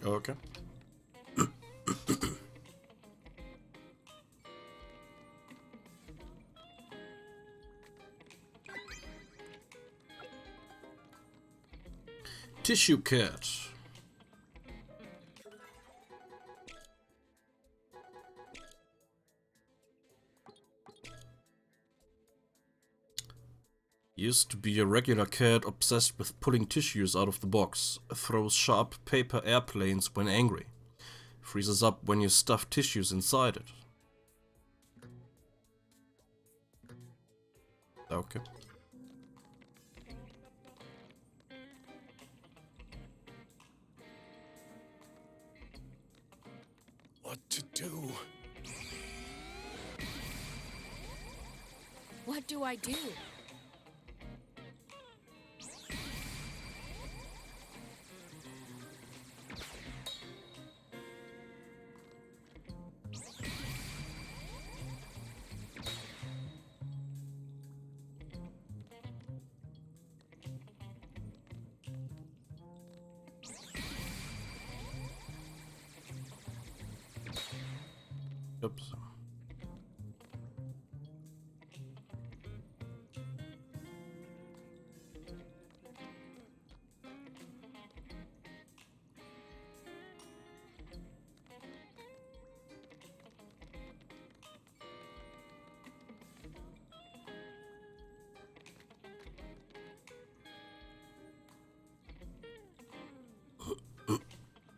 Okay. Tissue Cat. Used to be a regular cat obsessed with pulling tissues out of the box. Throws sharp paper airplanes when angry. Freezes up when you stuff tissues inside it. Okay. What to do? What do I do? Oops.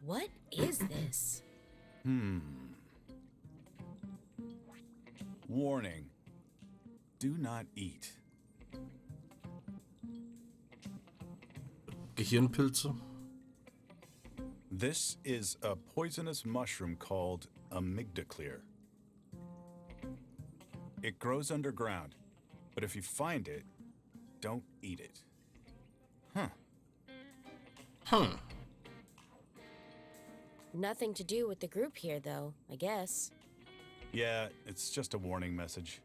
What is this? Warning. Do not eat. Gehirnpilze. This is a poisonous mushroom called amygdaclear. It grows underground, but if you find it, don't eat it. Nothing to do with the group here, though, I guess. Yeah, it's just a warning message.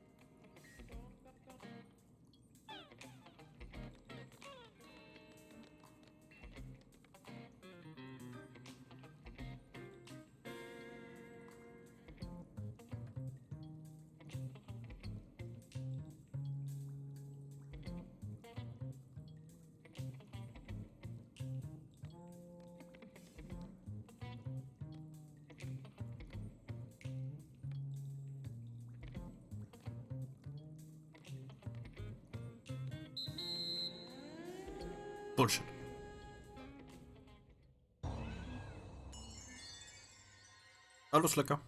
Bullshit. Alles lecker.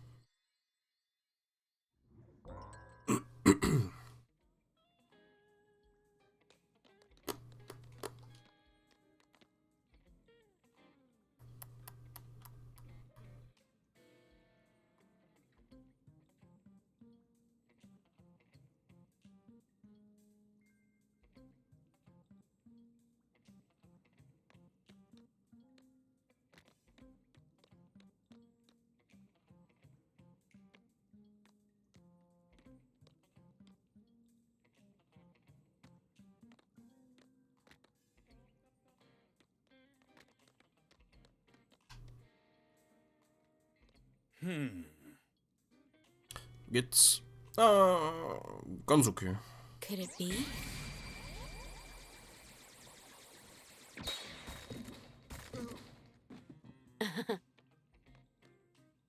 Geht's? Ganz okay. Could it be?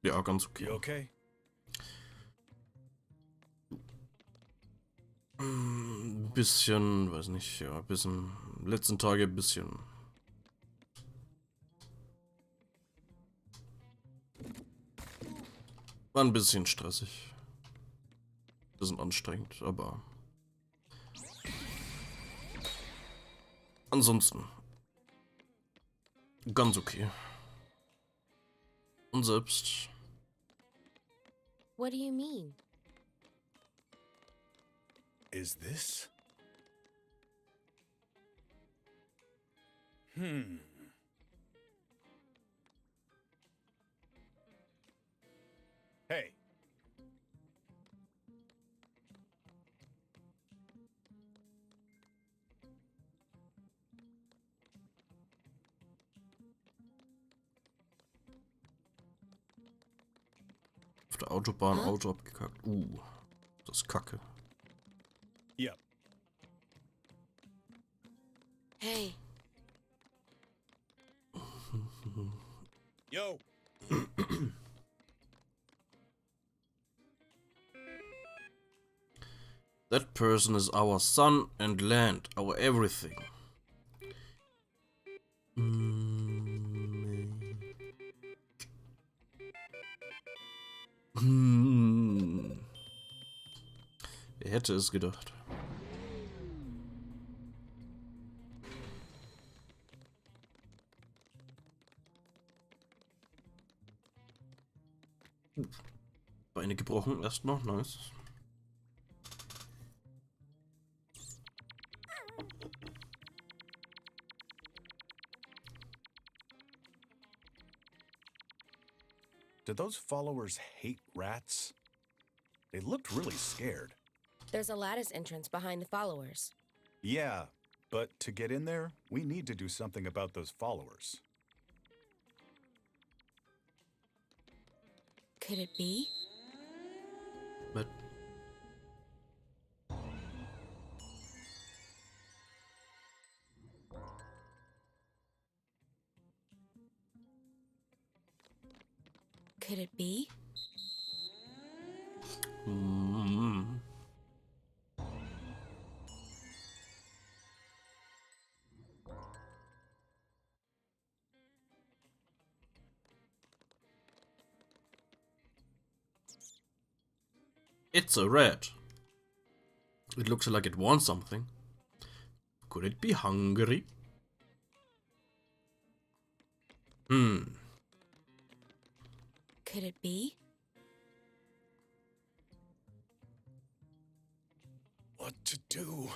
Ja, ganz okay. You okay? Bisschen, weiß nicht, ja, bisschen, letzten Tage bisschen. War ein bisschen stressig. Bisschen anstrengend, aber ansonsten ganz okay. Und selbst? What do you mean? Is this? Hey. Auf der Autobahn Auto abgekackt. Das ist Kacke. Yep. Hey. Yo. That person is our sun and land, our everything. Wer hätte es gedacht? Beine gebrochen erstmal, nice. Do those followers hate rats? They looked really scared. There's a lattice entrance behind the followers. Yeah, but to get in there, we need to do something about those followers. Could it be? But Could it be? It's a rat. It looks like it wants something. Could it be hungry? Could it be? What to do?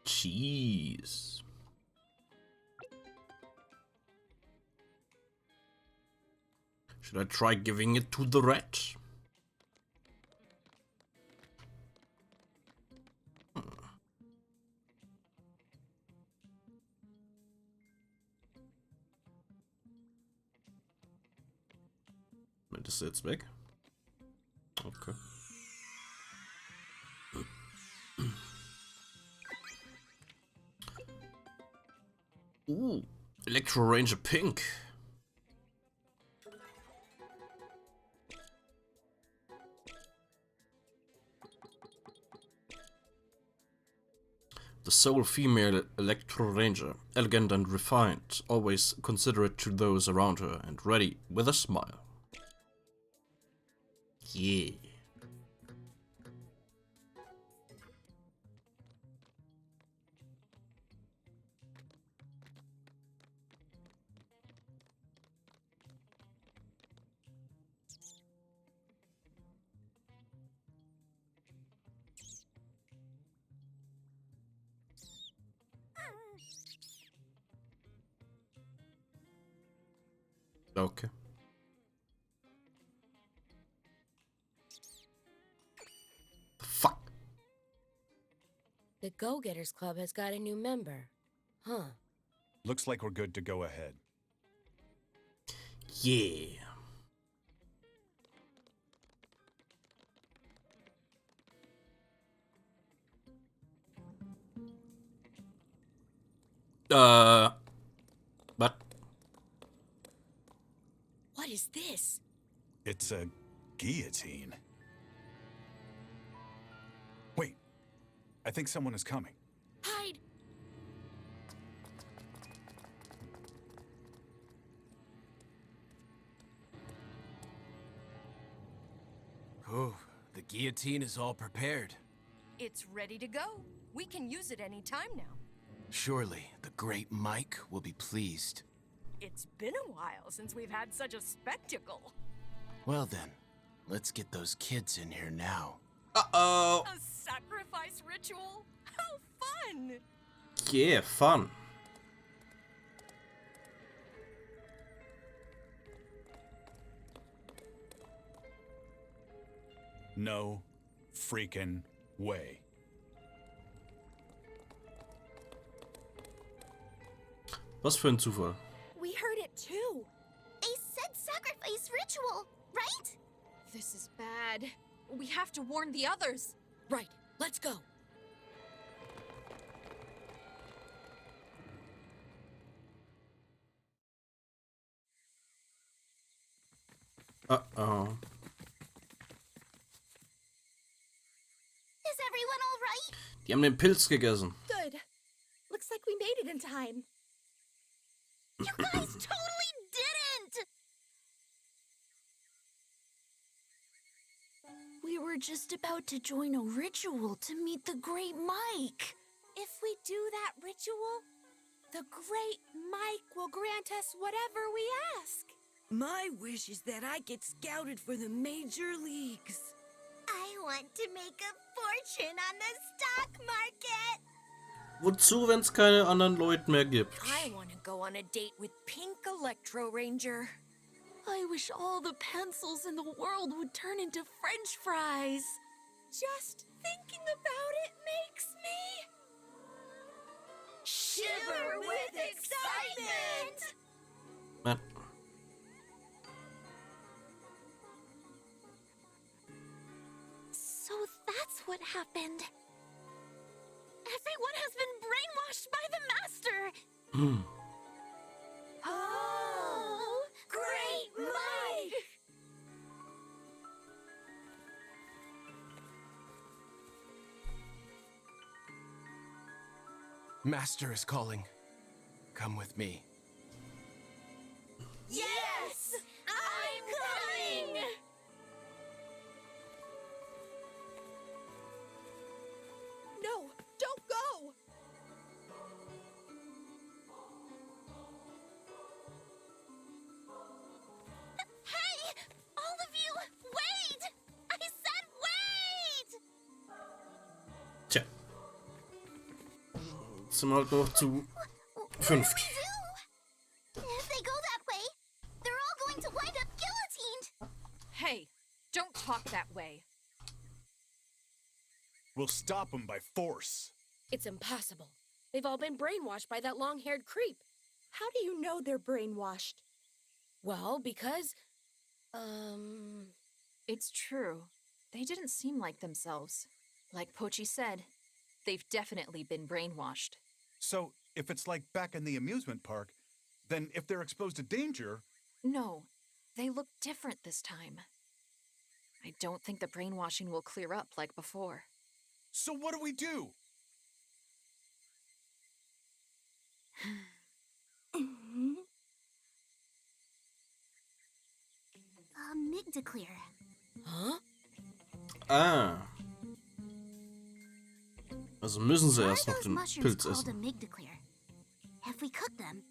Cheese. Should I try giving it to the rat? Ist jetzt weg? Okay. Ooh, Electro Ranger Pink. The sole female Electro Ranger, elegant and refined, always considerate to those around her, and ready with a smile. Yeah. Okay. The fuck? The Go-Getters Club has got a new member. Huh. Looks like we're good to go ahead. Yeah. But What is this? It's a guillotine. Wait, I think someone is coming. Hide! Oh, the guillotine is all prepared. It's ready to go. We can use it any time now. Surely the great Mike will be pleased. It's been a while since we've had such a spectacle. Well then, let's get those kids in here now. uh-oh. A sacrifice ritual? How fun! Yeah, fun. No freaking way. Was für ein Zufall. We heard it too. They said sacrifice ritual, right? This is bad. We have to warn the others. Right, let's go. Uh-oh. Is everyone all right? Die haben den Pilz gegessen. Good. Looks like we made it in time. You guys totally didn't! We were just about to join a ritual to meet the Great Mike. If we do that ritual, the Great Mike will grant us whatever we ask. My wish is that I get scouted for the major leagues. I want to make a fortune on the stock market. Wozu, wenn es keine anderen Leute mehr gibt? I want to go on a date with Pink Electro Ranger. I wish all the pencils in the world would turn into French fries. Just thinking about it makes me shiver with excitement. Na, So that's what happened. Everyone has been brainwashed by the master. Oh, Great Mike! Master is calling. Come with me. Yes! I'm coming! No, don't go! Hey! All of you, wait! I said wait! tja. Jetzt sind wir halt noch zu fünft. If they go that way, they're all going to wind up guillotined. Hey, don't talk that way. We'll stop them by force. It's impossible. They've all been brainwashed by that long-haired creep. How do you know they're brainwashed? Well, because... It's true. They didn't seem like themselves. Like Pochi said, they've definitely been brainwashed. So, if it's like back in the amusement park, then if they're exposed to danger... No, they look different this time. I don't think the brainwashing will clear up like before. So what do we do? Amygdaclear. Huh? Ah. Also müssen sie Why erst are noch those den mushrooms Pilz called essen. amygdaclear? If we cooked them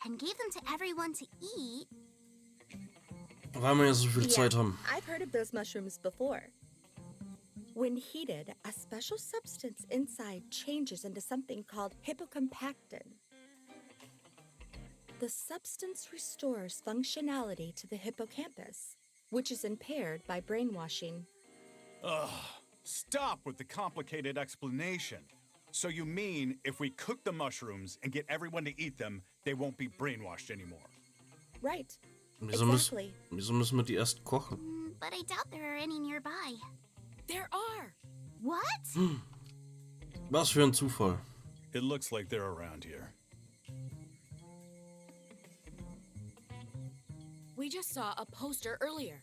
and gave them to everyone to eat, Weil wir ja so viel Zeit haben. I've heard of those mushrooms before. When heated, a special substance inside changes into something called hippocampactin. The substance restores functionality to the hippocampus, which is impaired by brainwashing. Ugh, stop with the complicated explanation. So you mean if we cook the mushrooms and get everyone to eat them, they won't be brainwashed anymore? Right. Wieso müssen wir die erst kochen? but I doubt there are any nearby. There are. What? Was für ein Zufall. It looks like they're around here. We just saw a poster earlier.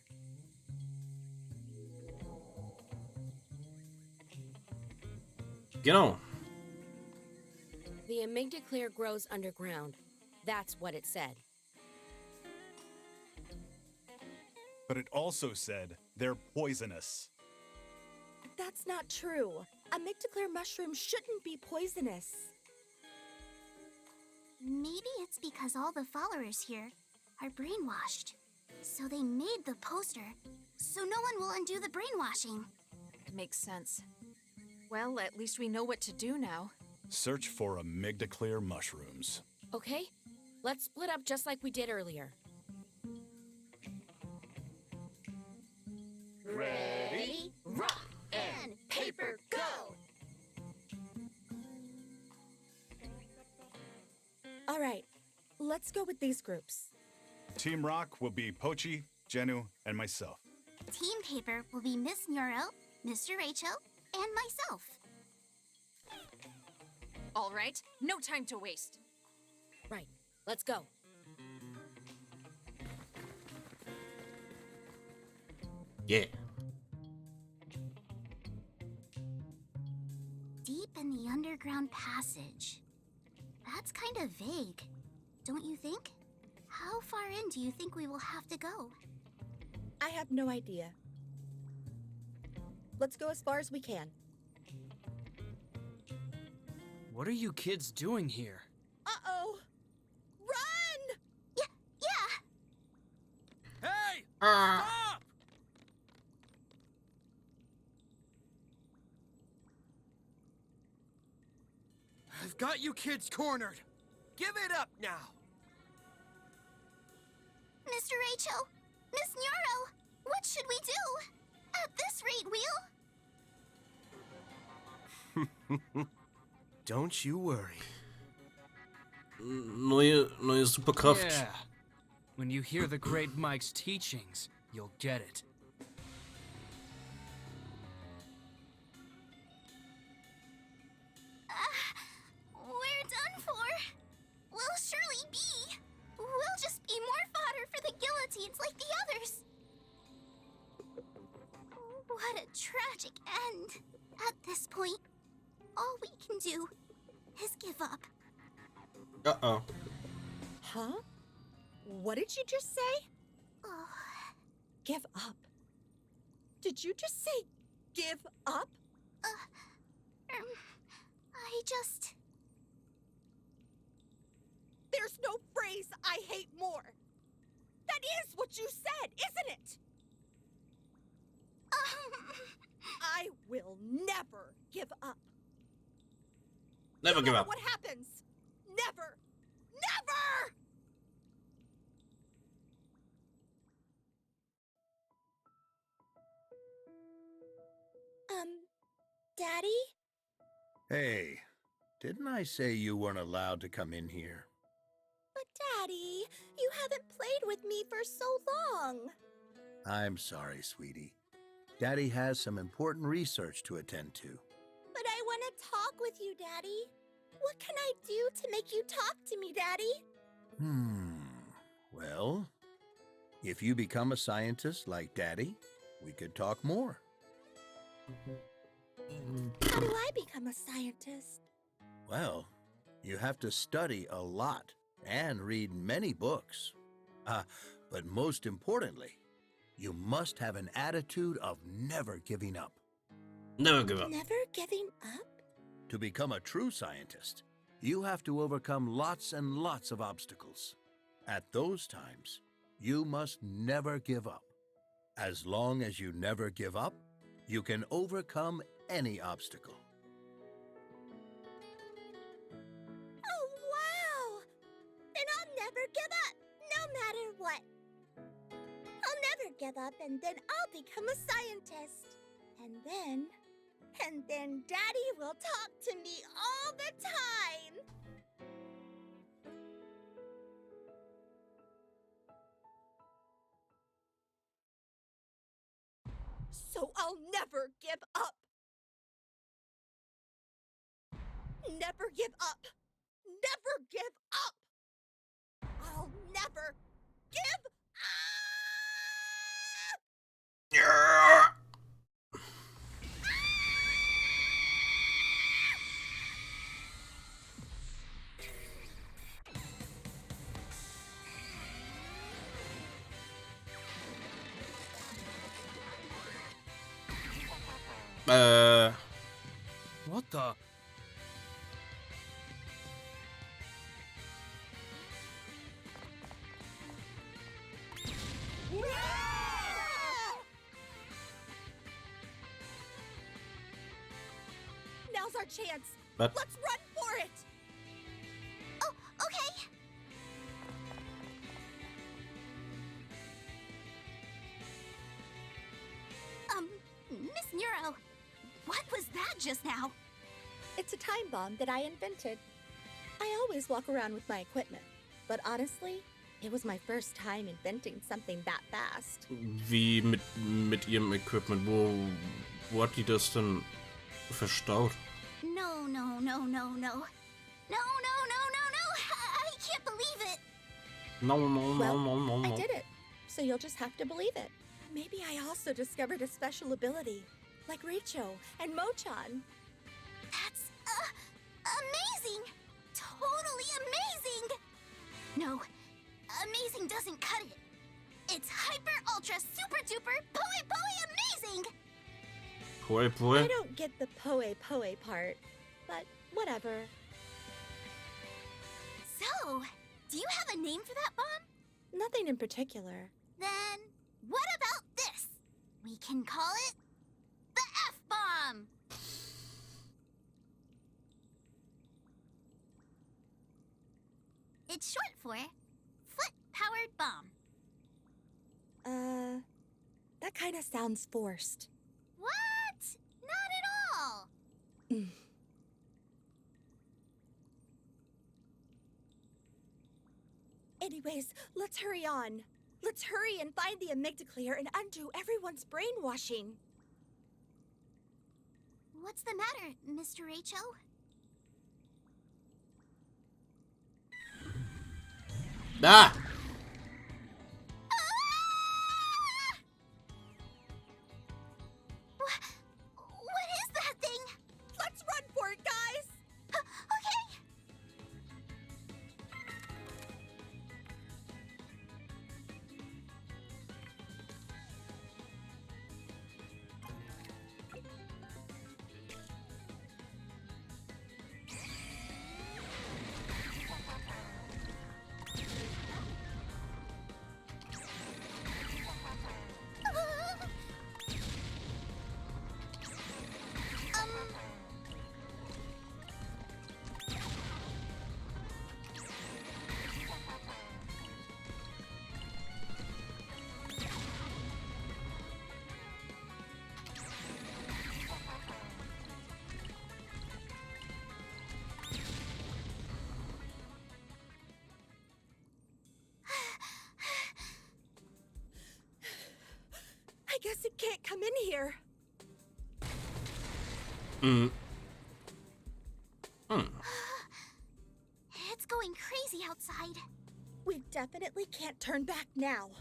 Genau. The amygdaclear grows underground. That's what it said. But it also said they're poisonous. That's not true. Amygdaclear mushrooms shouldn't be poisonous. Maybe it's because all the followers here are brainwashed. So they made the poster, so no one will undo the brainwashing. Makes sense. Well, at least we know what to do now. Search for amygdaclear mushrooms. Okay, let's split up just like we did earlier. Ready, rock, and paper, go! All right, Let's go with these groups. Team Rock will be Pochi, Jenu, and myself. Team Paper will be Miss Neuro, Mr. Rachel, and myself. All right, no time to waste. Right, let's go. Yeah. Deep in the underground passage. That's kind of vague, don't you think? How far in do you think we will have to go? I have no idea. Let's go as far as we can. What are you kids doing here? Uh-oh! Run! Yeah! Hey! Stop! I've got you kids cornered. Give it up now. Mr. Rachel, Miss Neuro, what should we do? At this rate, we'll... Don't you worry. Neue Superkraft. Yeah. When you hear the great Mike's teachings, you'll get it. We're done for. We'll surely be. We'll just be more fodder for the guillotines like the others. What a tragic end. At this point, all we can do is give up. Uh-oh. Huh? What did you just say? Oh, Give up. Did you just say give up? I just... There's no phrase I hate more. That is what you said, isn't it? I will never give up. Never No give matter up. what happens. Never. Never! Daddy? Hey, didn't I say you weren't allowed to come in here? But Daddy, you haven't played with me for so long. I'm sorry, sweetie. Daddy has some important research to attend to. But I want to talk with you, Daddy. What can I do to make you talk to me, Daddy? Well, if you become a scientist like Daddy, we could talk more. How do I become a scientist? Well, you have to study a lot and read many books. But most importantly, you must have an attitude of never giving up. Never give up. Never giving up? To become a true scientist, you have to overcome lots and lots of obstacles. At those times, you must never give up. As long as you never give up, you can overcome any obstacle. Oh, wow! Then I'll never give up, no matter what. I'll never give up, and then I'll become a scientist. And then Daddy will talk to me all the time. So I'll never give up. Never give up. Never give up. I'll never give up. What the? Now's our chance. But Let's run for it. Oh, okay. Miss Neuro, what was that just now? It's a time bomb that I invented. I always walk around with my equipment, but honestly, it was my first time inventing something that fast. Wie mit ihrem Equipment? Wo hat die das denn verstaut? No, no, no, no, no. No, no, no, no, no! I can't believe it! No. I did it, so you'll just have to believe it. Maybe I also discovered a special ability, like Richo and Mochan. That's, amazing! Totally amazing! No, amazing doesn't cut it. It's hyper, ultra, super duper, amazing! I don't get the poe part, but whatever. So, do you have a name for that bomb? Nothing in particular. Then, what about this? We can call it the F-bomb! It's short for foot-powered bomb. That kind of sounds forced. What? Not at all! Anyways, let's hurry on. Let's hurry and find the MGGLP and undo everyone's brainwashing. What's the matter, Mr. H.O.? Ah! What is that thing? Let's run for it, guys! Okay! I guess it can't come in here. It's going crazy outside. We definitely can't turn back now.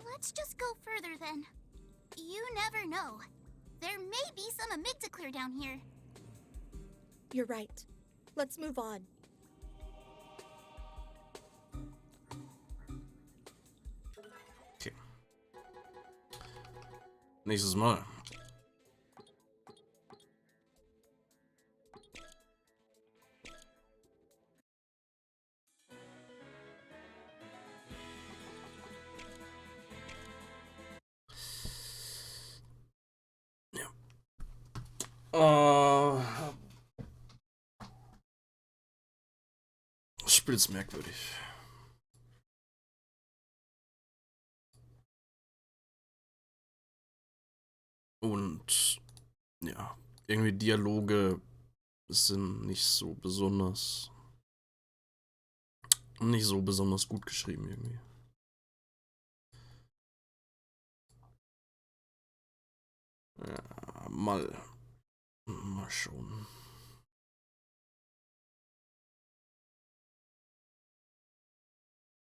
Let's just go further then. You never know. There may be some MGGLP down here. You're right. Let's move on. Okay. Nächstes Mal. Das Spiel ist merkwürdig. Und ja, irgendwie Dialoge sind nicht so besonders gut geschrieben irgendwie. Ja, mal schauen.